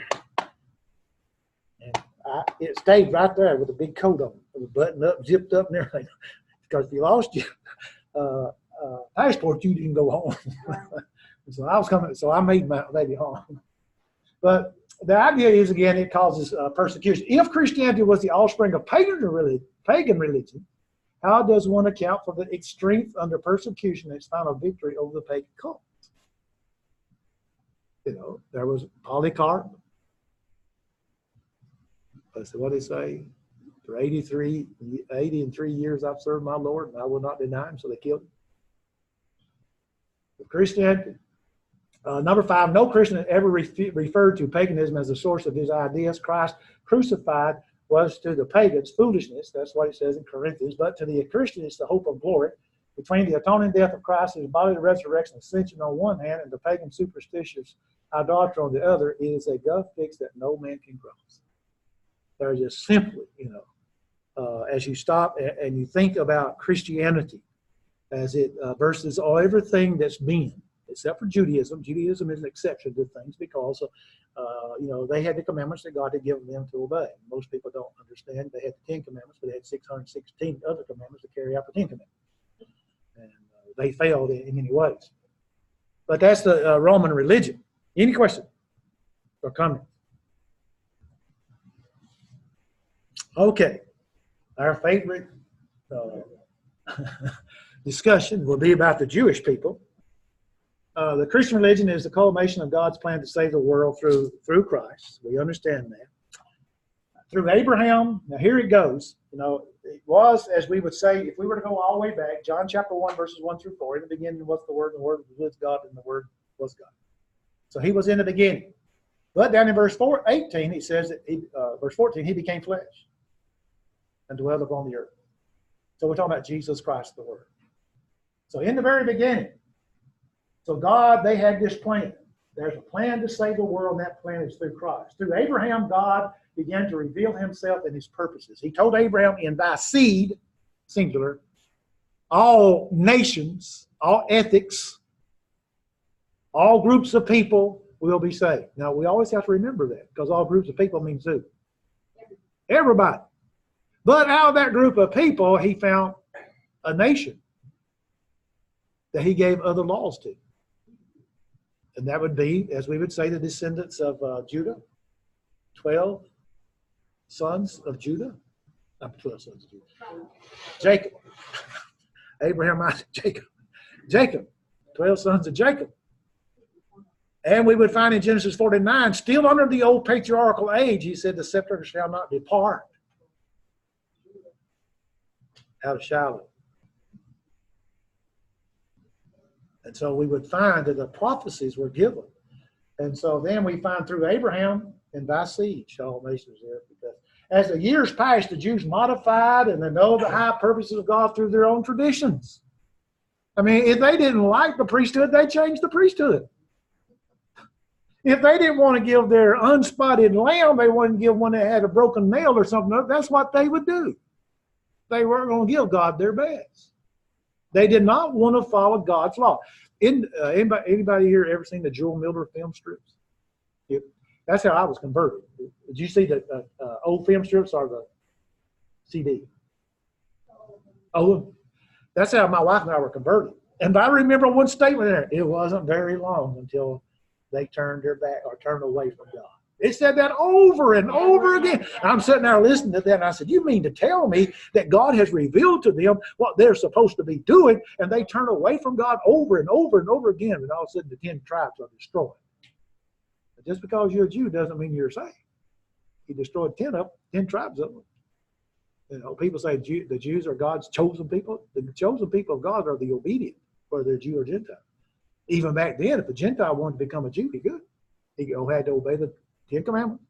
and it stayed right there with a big coat on it, buttoned up, zipped up, and everything. because if you lost your passport, you didn't go home. So I was coming, so I made my baby home. But the idea is, again, it causes persecution. If Christianity was the offspring of pagan religion, how does one account for its strength under persecution and its final victory over the pagan cult? You know, there was Polycarp. So what did they say? For 80 and 3 years I've served my Lord, and I will not deny him, so they killed him. Christianity. Number 5, no Christian ever referred to paganism as the source of his ideas. Christ crucified was to the pagans foolishness. That's what it says in Corinthians. But to the Christian, it's the hope of glory. Between the atoning death of Christ and his bodily resurrection and ascension on one hand, and the pagan superstitious idolatry on the other, it is a gulf fixed that no man can cross. They're just simply, as you stop and you think about Christianity as it versus everything that's been, except for Judaism. Judaism is an exception to things because, they had the commandments that God had given them to obey. Most people don't understand. They had the 10 commandments, but they had 616 other commandments to carry out the 10 commandments. And they failed in many ways. But that's the Roman religion. Any question or comment? Okay. Our favorite discussion will be about the Jewish people. The Christian religion is the culmination of God's plan to save the world through Christ. We understand that. Through Abraham, now here it goes. It was, as we would say, if we were to go all the way back, John chapter 1, verses 1 through 4, in the beginning was the Word, and the Word was with God, and the Word was God. So he was in the beginning. But down in verse 18, he says that verse 14, he became flesh and dwelled upon the earth. So we're talking about Jesus Christ, the Word. So in the very beginning, so God, they had this plan. There's a plan to save the world, and that plan is through Christ. Through Abraham, God began to reveal himself and his purposes. He told Abraham, in thy seed, singular, all nations, all ethics, all groups of people will be saved. Now, we always have to remember that, because all groups of people means who? Everybody. But out of that group of people, he found a nation that he gave other laws to. And that would be, as we would say, the descendants of Judah, 12 sons of Judah. Not 12 sons of Judah. Jacob. Abraham, Isaac, Jacob. Jacob. 12 sons of Jacob. And we would find in Genesis 49, still under the old patriarchal age, he said, the scepter shall not depart out of Shiloh. And so we would find that the prophecies were given. And so then we find through Abraham, and thy seed shall all nations there. Because as the years passed, the Jews modified and they know the high purposes of God through their own traditions. I mean, if they didn't like the priesthood, they changed the priesthood. If they didn't want to give their unspotted lamb, they wouldn't give one that had a broken nail or something. That's what they would do. They weren't going to give God their best. They did not want to follow God's law. Anybody here ever seen the Joel Miller film strips? Yep. That's how I was converted. Did you see the old film strips or the CD? Oh, that's how my wife and I were converted. And I remember one statement there. It wasn't very long until they turned their back or turned away from God. It said that over and over again. I'm sitting there listening to that, and I said, you mean to tell me that God has revealed to them what they're supposed to be doing, and they turn away from God over and over and over again, and all of a sudden the 10 tribes are destroyed. But just because you're a Jew doesn't mean you're saved. He destroyed 10 tribes of them. People say the Jews are God's chosen people. The chosen people of God are the obedient, whether they're Jew or Gentile. Even back then, if a Gentile wanted to become a Jew, he could. He had to obey the 10 commandments.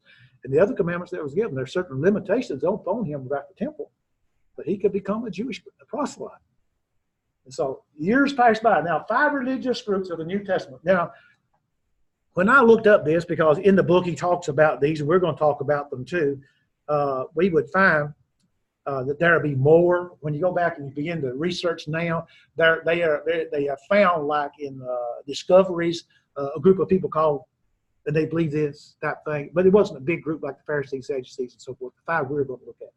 And the other commandments that was given, there's certain limitations on him about the temple. But he could become a Jewish proselyte. And so years passed by. Now, 5 religious groups of the New Testament. Now, when I looked up this, because in the book he talks about these, and we're going to talk about them too, we would find that there will be more. When you go back and you begin to research now, they have found, like in discoveries, a group of people called, and they believe this type thing, but it wasn't a big group like the Pharisees, Sadducees, and so forth. The 5 we're going to look at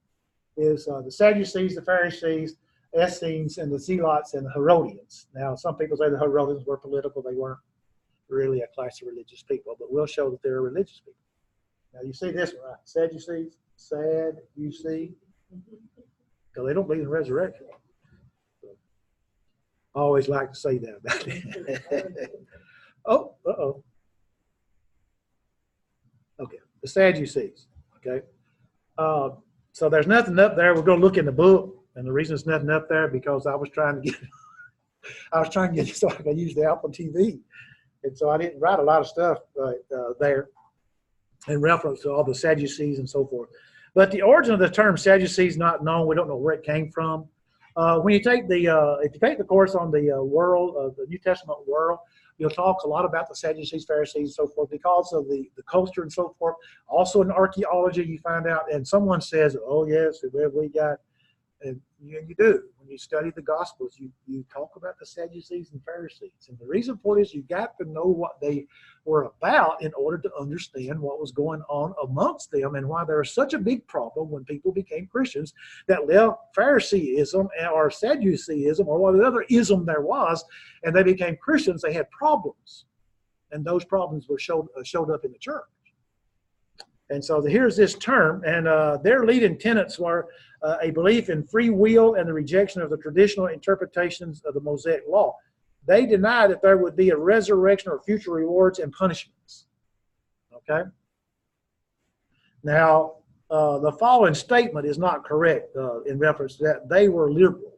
is the Sadducees, the Pharisees, Essenes and the Zealots and the Herodians. Now, some people say the Herodians were political. They weren't really a class of religious people, but we'll show that they're religious people. Now, you see this one, right? Sadducees, Sadducees, because they don't believe in resurrection. So, I always like to say that about it. Oh, uh-oh. Okay, the Sadducees, okay? So there's nothing up there. We're going to look in the book, and the reason there's nothing up there because I was trying to get it so I could use the Apple TV, and so I didn't write a lot of stuff there in reference to all the Sadducees and so forth. But the origin of the term Sadducees is not known. We don't know where it came from. When you take if you take the course on the world, the New Testament world, you'll talk a lot about the Sadducees, Pharisees, and so forth because of the culture and so forth. Also in archaeology, you find out, and someone says, oh, yes, we got, and you do. When you study the Gospels, you talk about the Sadducees and Pharisees. And the reason for this, you got to know what they were about in order to understand what was going on amongst them and why there was such a big problem when people became Christians that left Phariseeism or Sadduceeism or what other ism there was, and they became Christians. They had problems, and those problems were showed up in the church. And so here's this term, and their leading tenets were a belief in free will and the rejection of the traditional interpretations of the Mosaic law. They denied that there would be a resurrection or future rewards and punishments. Okay? Now, the following statement is not correct in reference to that. They were liberal.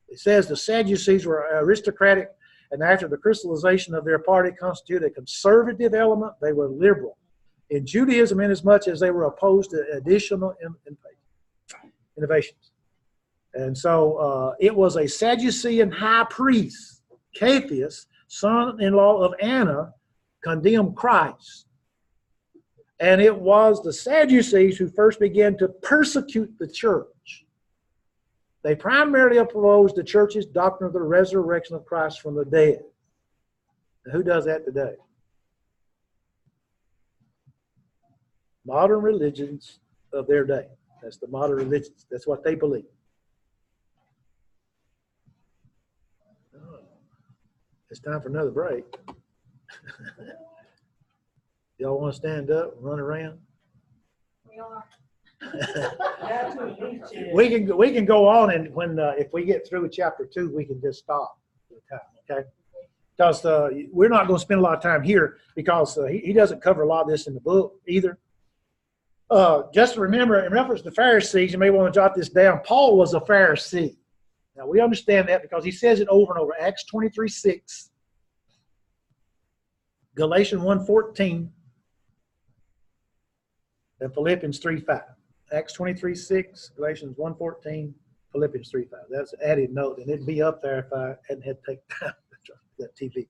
It says the Sadducees were aristocratic, and after the crystallization of their party constituted a conservative element, they were liberal. In Judaism, inasmuch as they were opposed to additional innovations. And so it was a Sadducean high priest, Caiaphas, son-in-law of Anna, condemned Christ. And it was the Sadducees who first began to persecute the church. They primarily opposed the church's doctrine of the resurrection of Christ from the dead. Now, who does that today? Modern religions of their day. That's the modern religions. That's what they believe. It's time for another break. Y'all want to stand up and run around? We are. We can go on, and when if we get through with chapter 2, we can just stop for the time, okay? Because we're not going to spend a lot of time here because he doesn't cover a lot of this in the book either. Just remember, in reference to the Pharisees, you may want to jot this down. Paul was a Pharisee. Now, we understand that because he says it over and over. Acts 23:6, Galatians 1:14, and Philippians 3:5. Acts 23:6, Galatians 1:14, Philippians 3:5. That's an added note, and it'd be up there if I hadn't had to take time to that TV.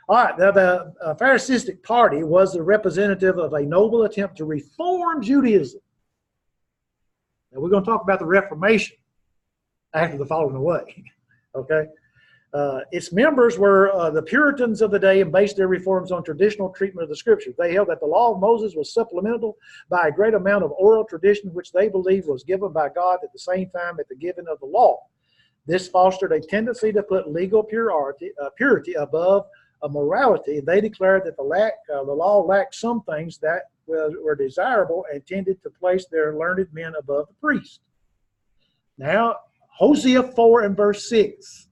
All right, now the Pharisaic party was the representative of a noble attempt to reform Judaism. Now we're going to talk about the Reformation after the falling away, okay? Its members were the Puritans of the day and based their reforms on traditional treatment of the Scriptures. They held that the law of Moses was supplemental by a great amount of oral tradition, which they believed was given by God at the same time at the giving of the law. This fostered a tendency to put legal purity above morality. They declared that the law lacked some things that were desirable and tended to place their learned men above the priest. Now, Hosea 4 and verse 6.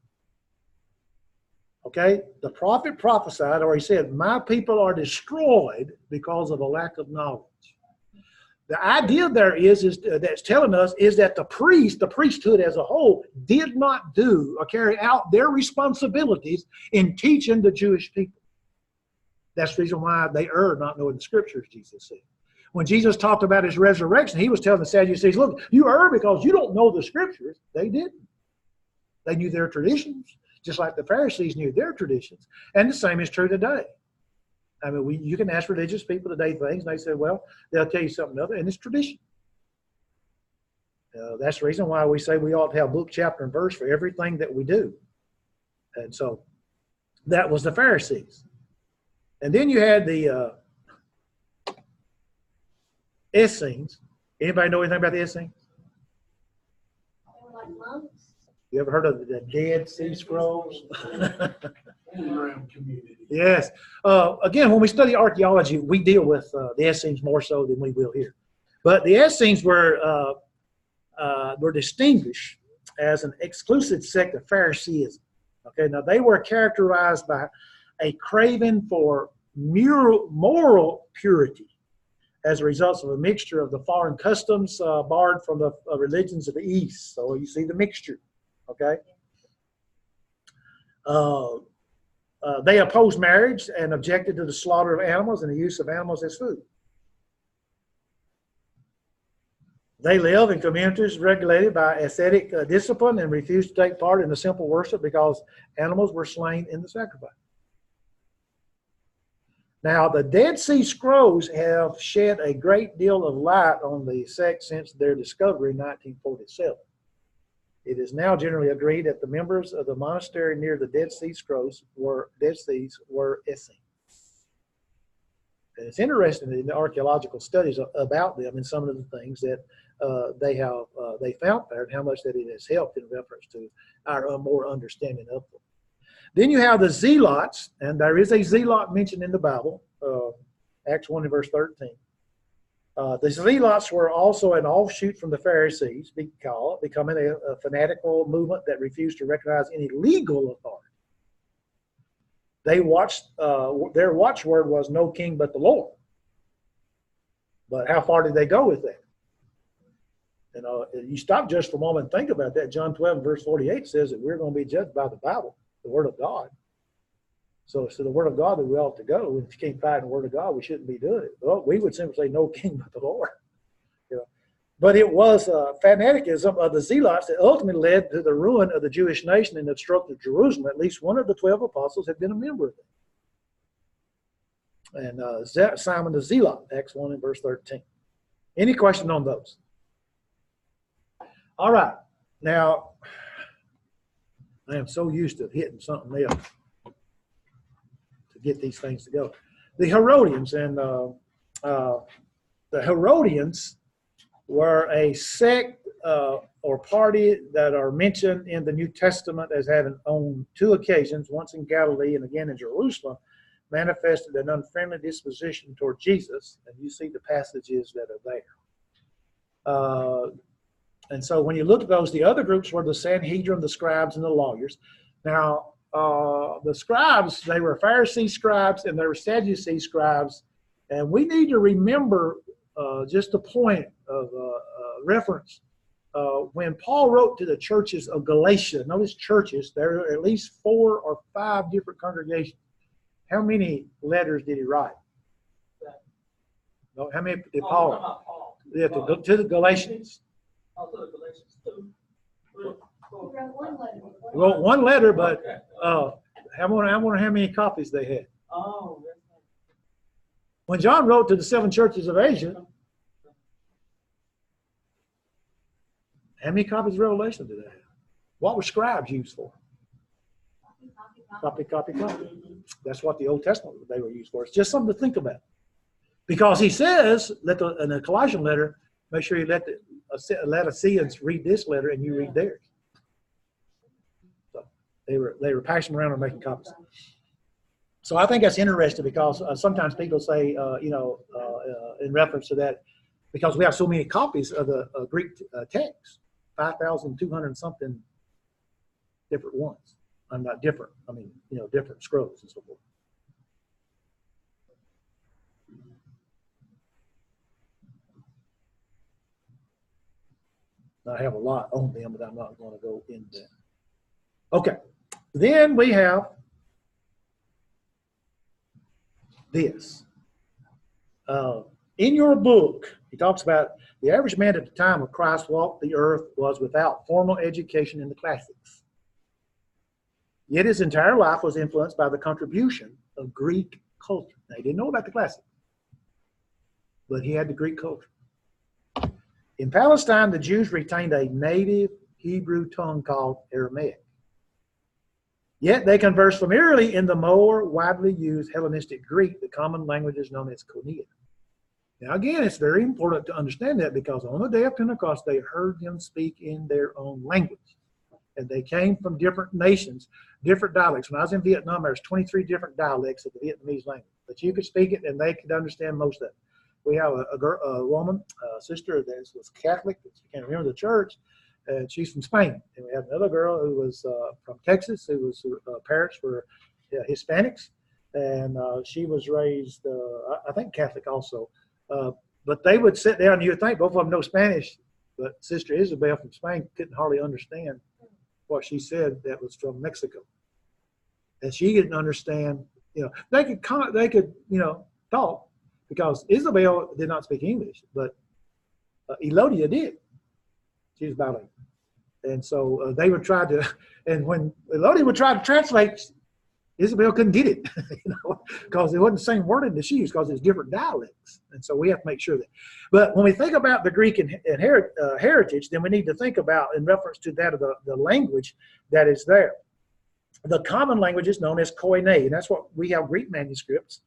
Okay, the prophet prophesied, or he said, my people are destroyed because of a lack of knowledge. The idea there is that's telling us is that the priesthood as a whole, did not do or carry out their responsibilities in teaching the Jewish people. That's the reason why they erred not knowing the Scriptures, Jesus said. When Jesus talked about his resurrection, he was telling the Sadducees, look, you err because you don't know the Scriptures. They didn't. They knew their traditions, just like the Pharisees knew their traditions. And the same is true today. I mean, you can ask religious people today things, and they say, well, they'll tell you something other, and it's tradition. That's the reason why we say we ought to have book, chapter, and verse for everything that we do. And so that was the Pharisees. And then you had the Essenes. Anybody know anything about the Essenes? They were like monks. You ever heard of the Dead Sea Scrolls? Around community. Yes. Again, when we study archaeology, we deal with the Essenes more so than we will here. But the Essenes were distinguished as an exclusive sect of Phariseeism. Okay, now they were characterized by a craving for moral purity as a result of a mixture of the foreign customs borrowed from the religions of the East. So you see the mixture. Okay. They opposed marriage and objected to the slaughter of animals and the use of animals as food. They live in communities regulated by ascetic discipline and refused to take part in the simple worship because animals were slain in the sacrifice. Now, the Dead Sea Scrolls have shed a great deal of light on the sect since their discovery in 1947. It is now generally agreed that the members of the monastery near the Dead Sea Scrolls were Essenes. And it's interesting in the archaeological studies about them and some of the things that they found there and how much that it has helped in reference to our more understanding of them. Then you have the zealots, and there is a zealot mentioned in the Bible, Acts 1 and verse 13. The zealots were also an offshoot from the Pharisees, becoming a fanatical movement that refused to recognize any legal authority. Their watchword was no king but the Lord. But how far did they go with that? You stop just for a moment and think about that. John 12 verse 48 says that we're going to be judged by the Bible, the Word of God. So it's to the Word of God that we ought to go. If you can't find the Word of God, we shouldn't be doing it. Well, we would simply say no king but the Lord. But it was fanaticism of the zealots that ultimately led to the ruin of the Jewish nation and the destruction of Jerusalem. At least one of the 12 apostles had been a member of it. And Simon the Zealot, Acts 1 and verse 13. Any question on those? All right. Now, I am so used to hitting something else to get these things to go. The Herodians were a sect or party that are mentioned in the New Testament as having on two occasions, once in Galilee and again in Jerusalem, manifested an unfriendly disposition toward Jesus. And you see the passages that are there. And so when you look at those, the other groups were the Sanhedrin, the scribes, and the lawyers. Now, the scribes, they were Pharisee scribes and they were Sadducee scribes. And we need to remember just a point of reference. When Paul wrote to the churches of Galatia, notice churches, there are at least 4 or 5 different congregations. How many letters did he write? No, how many did Paul? Yeah, to the Galatians. Well, one letter, but I wonder how many copies they had. When John wrote to the 7 churches of Asia, how many copies of Revelation did they have? What were scribes used for? Copy. That's what the Old Testament they were used for. It's just something to think about. Because he says, in the Colossian letter, make sure you let the Laodiceans read this letter and you read theirs. So they were passing around and making copies. So I think that's interesting because sometimes people say, in reference to that, because we have so many copies of the Greek text, 5,200 something different ones. I'm not different. I mean, different scrolls and so forth. I have a lot on them, but I'm not going to go into that. Okay. Then we have this. In your book, he talks about the average man at the time of Christ walked the earth was without formal education in the classics. Yet his entire life was influenced by the contribution of Greek culture. Now, he didn't know about the classics, but he had the Greek culture. In Palestine, the Jews retained a native Hebrew tongue called Aramaic. Yet they conversed familiarly in the more widely used Hellenistic Greek, the common language is known as Koine. Now again, it's very important to understand that because on the day of Pentecost, they heard them speak in their own language. and they came from different nations, different dialects. When I was in Vietnam, there was 23 different dialects of the Vietnamese language, but you could speak it and they could understand most of it. We have a woman, a sister that was Catholic. I can't remember the church, and she's from Spain. And we have another girl who was from Texas, who was parents were Hispanics, and she was raised, I think, Catholic also. But they would sit down, and you would think both of them know Spanish, but Sister Isabel from Spain couldn't hardly understand what she said that was from Mexico. And she didn't understand, they could talk, because Isabel did not speak English, but Elodia did. She was bilingual. And so they would try to, and when Elodia would try to translate, Isabel couldn't get it, because it wasn't the same wording that she used, because it's different dialects. And so we have to make sure that. But when we think about the Greek heritage, then we need to think about, in reference to that, of the language that is there. The common language is known as Koine, and that's what we have Greek manuscripts,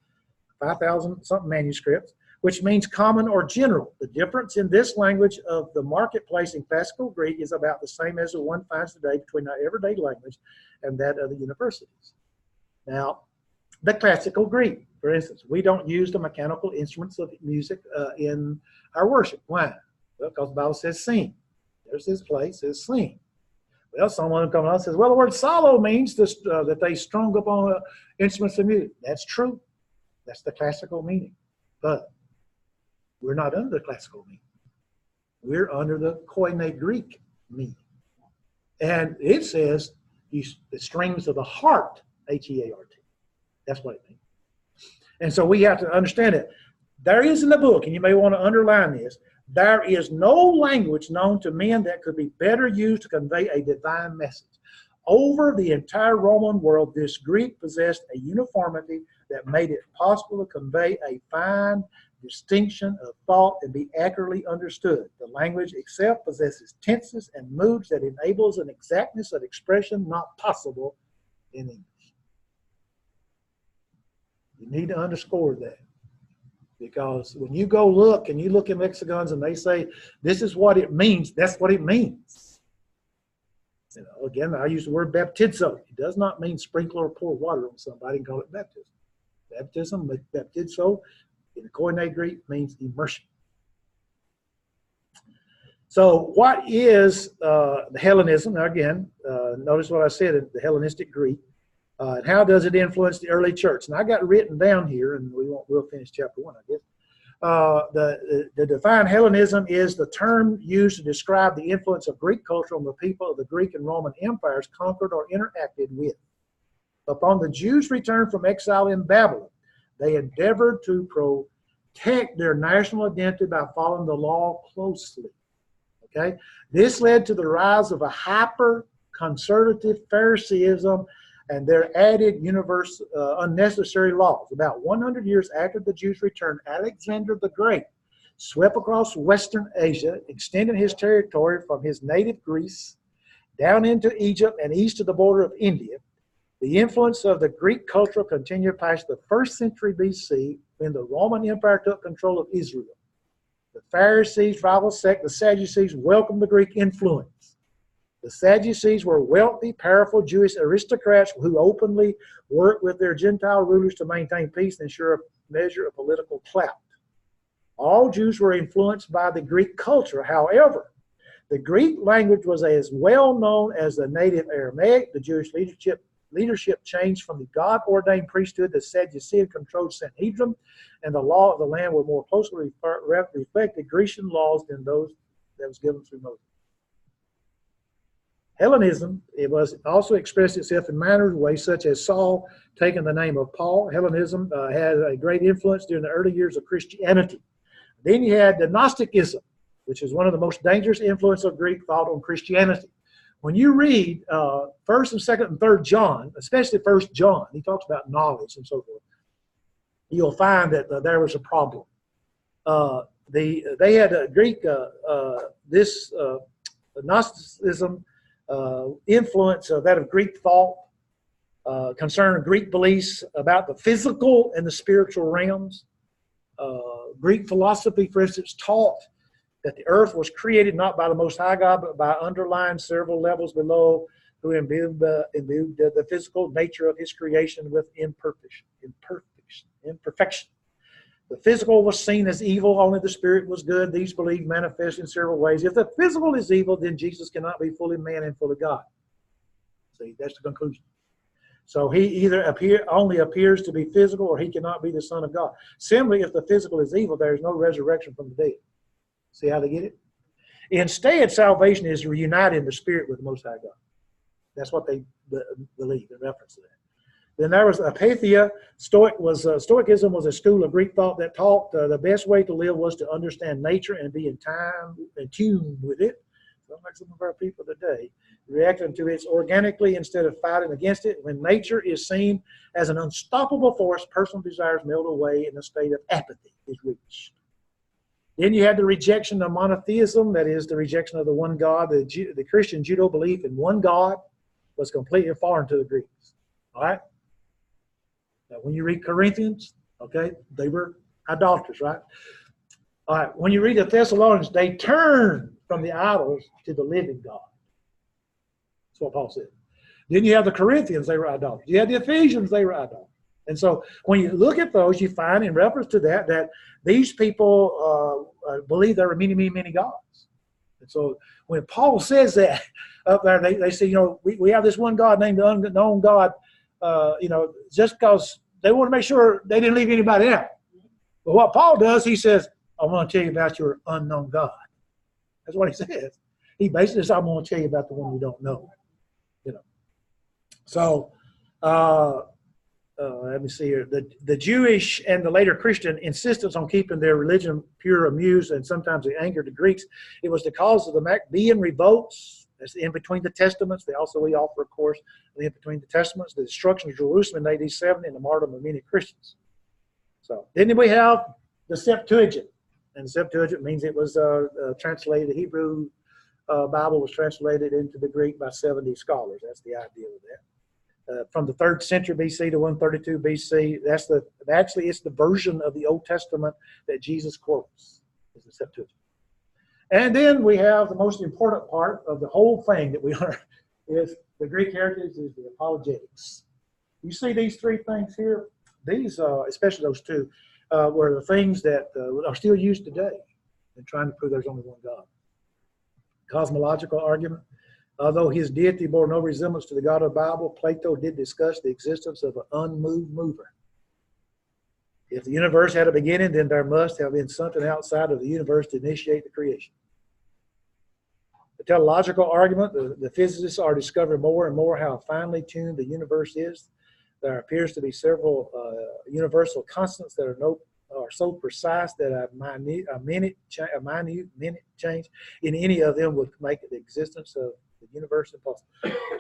5,000 something manuscripts, which means common or general. The difference in this language of the marketplace in classical Greek is about the same as the one finds today between our everyday language and that of the universities. Now, the classical Greek, for instance, we don't use the mechanical instruments of music in our worship. Why? Well, because the Bible says sing. There's this place, it says sing. Well, someone comes along and says, well, the word solo means this, that they strung up on instruments of music. That's true. That's the classical meaning. But we're not under the classical meaning. We're under the Koine Greek meaning. And it says the strings of the heart, H-E-A-R-T. That's what it means. And so we have to understand it. There is in the book, and you may want to underline this, there is no language known to men that could be better used to convey a divine message. Over the entire Roman world, this Greek possessed a uniformity that made it possible to convey a fine distinction of thought and be accurately understood. The language itself possesses tenses and moods that enables an exactness of expression not possible in English. You need to underscore that, because when you go look and you look in lexicons and they say this is what it means, that's what it means. Again, I use the word baptizo. It does not mean sprinkle or pour water on somebody and call it baptism. Baptism, baptizo, in the Koine Greek means immersion. So what is the Hellenism? Now again, notice what I said in the Hellenistic Greek. And how does it influence the early church? And I got written down here, and we'll finish chapter 1, I guess. The defined Hellenism is the term used to describe the influence of Greek culture on the people of the Greek and Roman empires conquered or interacted with. Upon the Jews' return from exile in Babylon, they endeavored to protect their national identity by following the law closely. Okay? This led to the rise of a hyper-conservative Phariseeism and their added unnecessary laws. About 100 years after the Jews' return, Alexander the Great swept across Western Asia, extending his territory from his native Greece down into Egypt and east to the border of India. The influence of the Greek culture continued past the 1st century BC, when the Roman Empire took control of Israel. The Pharisees' rival sect, the Sadducees, welcomed the Greek influence. The Sadducees were wealthy, powerful Jewish aristocrats who openly worked with their Gentile rulers to maintain peace and ensure a measure of political clout. All Jews were influenced by the Greek culture. However, the Greek language was as well known as the native Aramaic. The Jewish leadership changed from the God-ordained priesthood to Sadducean-controlled Sanhedrin, and the law of the land were more closely reflected Grecian laws than those that was given through Moses. Hellenism, it was also expressed itself in minor ways, such as Saul taking the name of Paul. Hellenism had a great influence during the early years of Christianity. Then you had the Gnosticism, which is one of the most dangerous influences of Greek thought on Christianity. When you read 1st and 2nd and 3rd John, especially 1st John, he talks about knowledge and so forth, you'll find that there was a problem. They had a Greek, Gnosticism influence that of Greek thought concerning Greek beliefs about the physical and the spiritual realms. Greek philosophy, for instance, taught that the earth was created not by the Most High God, but by underlying several levels below who imbued the physical nature of his creation with imperfection. The physical was seen as evil, only the spirit was good. These beliefs manifest in several ways. If the physical is evil, then Jesus cannot be fully man and fully God. See, that's the conclusion. So he either only appears to be physical, or he cannot be the Son of God. Similarly, if the physical is evil, there is no resurrection from the dead. See how they get it? Instead, salvation is reunited in the spirit with the Most High God. That's what they believe in reference to that. Then there was apatheia. Stoicism was a school of Greek thought that taught the best way to live was to understand nature and be in tune with it. Like some of our people today, reacting to it organically instead of fighting against it. When nature is seen as an unstoppable force, personal desires melt away and a state of apathy is reached. Then you had the rejection of monotheism, that is the rejection of the one God. The Christian Judo belief in one God was completely foreign to the Greeks. All right? Now, when you read Corinthians, okay, they were idolaters, right? All right, when you read the Thessalonians, they turned from the idols to the living God. That's what Paul said. Then you have the Corinthians, they were idolaters. You have the Ephesians, they were idolaters. And so when you look at those, you find in reference to that these people believe there are many, many, many gods. And so when Paul says that up there, they say, we have this one God named the unknown God, just because they want to make sure they didn't leave anybody out. But what Paul does, he says, I want to tell you about your unknown God. That's what he says. He basically says, I'm going to tell you about the one you don't know. So, let me see here. The Jewish and the later Christian insistence on keeping their religion pure amused, and sometimes it angered the Greeks. It was the cause of the Maccabean revolts. That's in between the Testaments. We offer, of course, in between the Testaments, the destruction of Jerusalem in AD 70 and the martyrdom of many Christians. So then we have the Septuagint. And the Septuagint means it was translated, the Hebrew Bible was translated into the Greek by 70 scholars. That's the idea of that. From the 3rd century BC to 132 BC, it's the version of the Old Testament that Jesus quotes, is the Septuagint. And then we have the most important part of the whole thing that we learn is the Greek heritage, is the apologetics. You see these three things here? These, especially those two, were the things that are still used today in trying to prove there's only one God. Cosmological argument. Although his deity bore no resemblance to the God of the Bible, Plato did discuss the existence of an unmoved mover. If the universe had a beginning, then there must have been something outside of the universe to initiate the creation. The teleological argument, the physicists are discovering more and more how finely tuned the universe is. There appears to be several universal constants that are so precise that a minute change in any of them would make the existence of the universe impossible.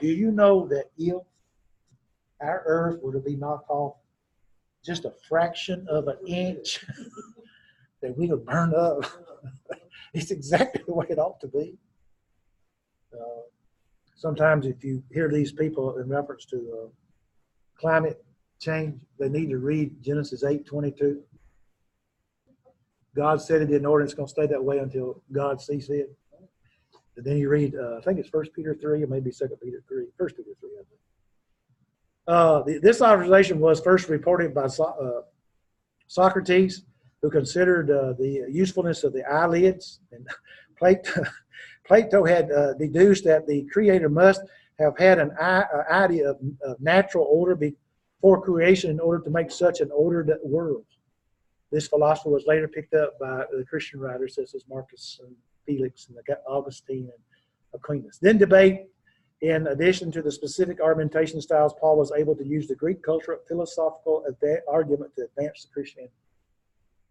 Do you know that if our Earth were to be knocked off just a fraction of an inch, that we would burn up? It's exactly the way it ought to be. Sometimes if you hear these people in reference to climate change, they need to read Genesis 8:22. God said it in order, it's going to stay that way until God sees it. And then you read, I think it's 1 Peter 3 or maybe 2 Peter 3, 1 Peter 3, I think. This observation was first reported by Socrates, who considered the usefulness of the eyelids. And Plato had deduced that the Creator must have had an idea of natural order before creation in order to make such an ordered world. This philosophy was later picked up by the Christian writers such as Marcus and Felix and Augustine and Aquinas. Then debate, in addition to the specific argumentation styles, Paul was able to use the Greek cultural philosophical argument to advance the Christianity.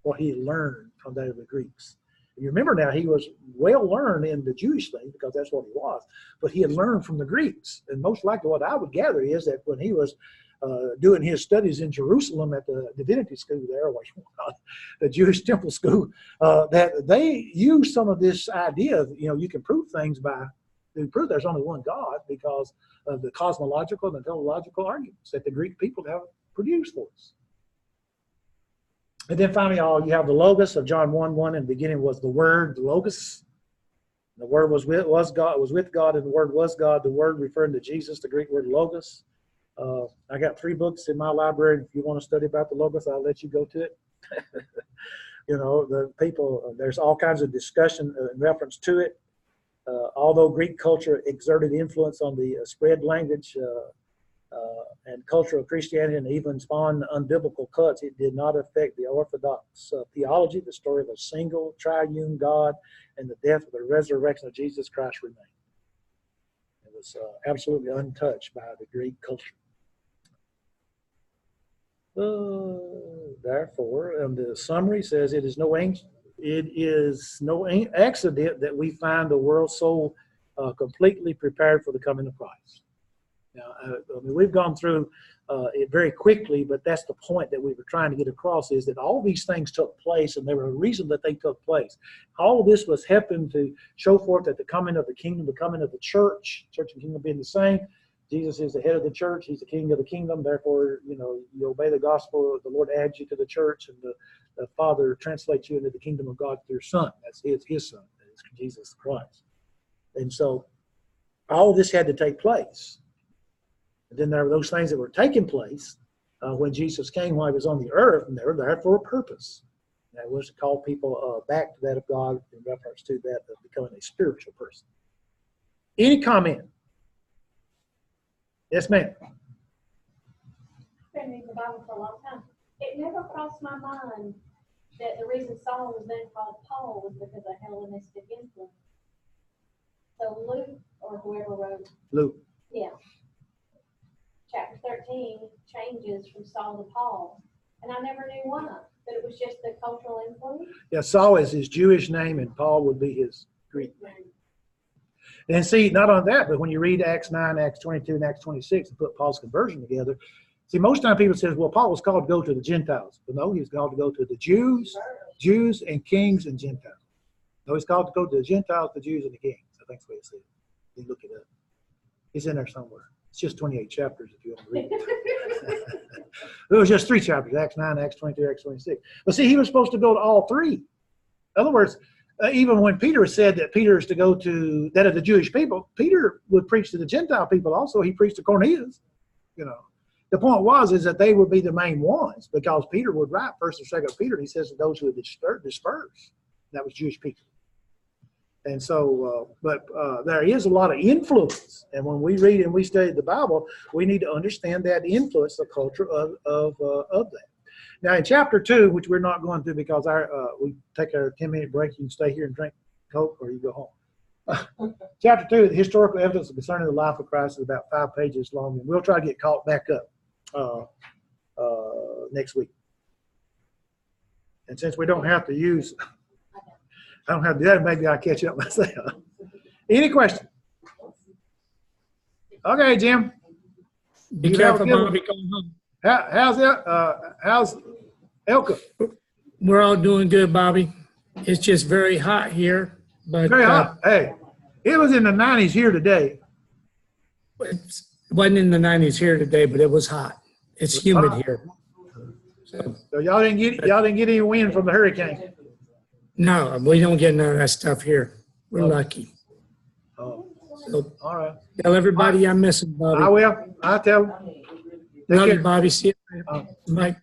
What he learned from that of the Greeks. You remember now, he was well learned in the Jewish thing because that's what he was, but he had learned from the Greeks. And most likely what I would gather is that when he was doing his studies in Jerusalem at the divinity school there, or the Jewish temple school, that they used some of this idea of, you can prove things to prove there's only one God because of the cosmological and the teleological arguments that the Greek people have produced for us. And then finally, you have the Logos of John 1:1. In the beginning was the Word, the Logos. The Word was God, was with God, and the Word was God. The Word referring to Jesus, the Greek word logos. I got 3 books in my library. If you want to study about the logos, I'll let you go to it. You know, the people, there's all kinds of discussion in reference to it. Although Greek culture exerted influence on the spread language and culture of Christianity and even spawned unbiblical cults, it did not affect the Orthodox theology. The story of a single triune God and the death and the resurrection of Jesus Christ remained. It was absolutely untouched by the Greek culture. Therefore, the summary says it is no accident that we find the world so completely prepared for the coming of Christ. Now, I mean, we've gone through it very quickly, but that's the point that we were trying to get across, is that all these things took place, and there were a reason that they took place. All of this was helping to show forth that the coming of the kingdom, the coming of the church and kingdom being the same. Jesus is the head of the church. He's the king of the kingdom. Therefore, you know, you obey the gospel. The Lord adds you to the church, and the Father translates you into the kingdom of God through Son. That's his Son. That's Jesus Christ. And so all of this had to take place. And then there were those things that were taking place when Jesus came while he was on the earth, and they were there for a purpose. That was to call people back to that of God in reference to that of becoming a spiritual person. Any comment? Yes, ma'am. I've been reading the Bible for a long time. It never crossed my mind that the reason Saul was then called Paul was because of Hellenistic influence. So Luke, or whoever wrote, Luke. yeah, chapter 13 changes from Saul to Paul. And I never knew why, that it was just the cultural influence. Yeah, Saul is his Jewish name, and Paul would be his Greek name. And see, not on that, but when you read Acts 9, Acts 22, and Acts 26 and put Paul's conversion together, see, most time people say, well, Paul was called to go to the Gentiles. But no, he was called to go to the Jews and kings and Gentiles. No, he's called to go to the Gentiles, the Jews, and the kings. I think that's the way it said. You look it up. It's in there somewhere. It's just 28 chapters if you want to read it. It was just 3 chapters, Acts 9, Acts 22, Acts 26. But see, he was supposed to go to all 3. In other words, even when Peter said that Peter is to go to that of the Jewish people, Peter would preach to the Gentile people also. He preached to Cornelius. You know, the point is that they would be the main ones, because Peter would write 1st and 2nd Peter. He says to those who are dispersed, that was Jewish people. And so, but there is a lot of influence. And when we read and we study the Bible, we need to understand that influence, the culture of that. Now, in chapter 2, which we're not going through because we take a 10-minute break, you can stay here and drink Coke, or you go home. Chapter 2, the historical evidence concerning the life of Christ, is about 5 pages long, and we'll try to get caught back up next week. And since we don't have to use, I don't have to do that, maybe I'll catch up myself. Any questions? Okay, Jim. Be careful, Bobby, going home. How's Elka? We're all doing good, Bobby. It's just very hot here. But Very hot. Hey, it was in the 90s here today. It wasn't in the 90s here today, but it was hot. It's humid here. So y'all didn't get any wind from the hurricane. No, we don't get none of that stuff here. We're lucky. Oh, So all right. tell everybody I miss them, Bobby. I will. I'll tell them. Love you, Bobby. See you. Bye.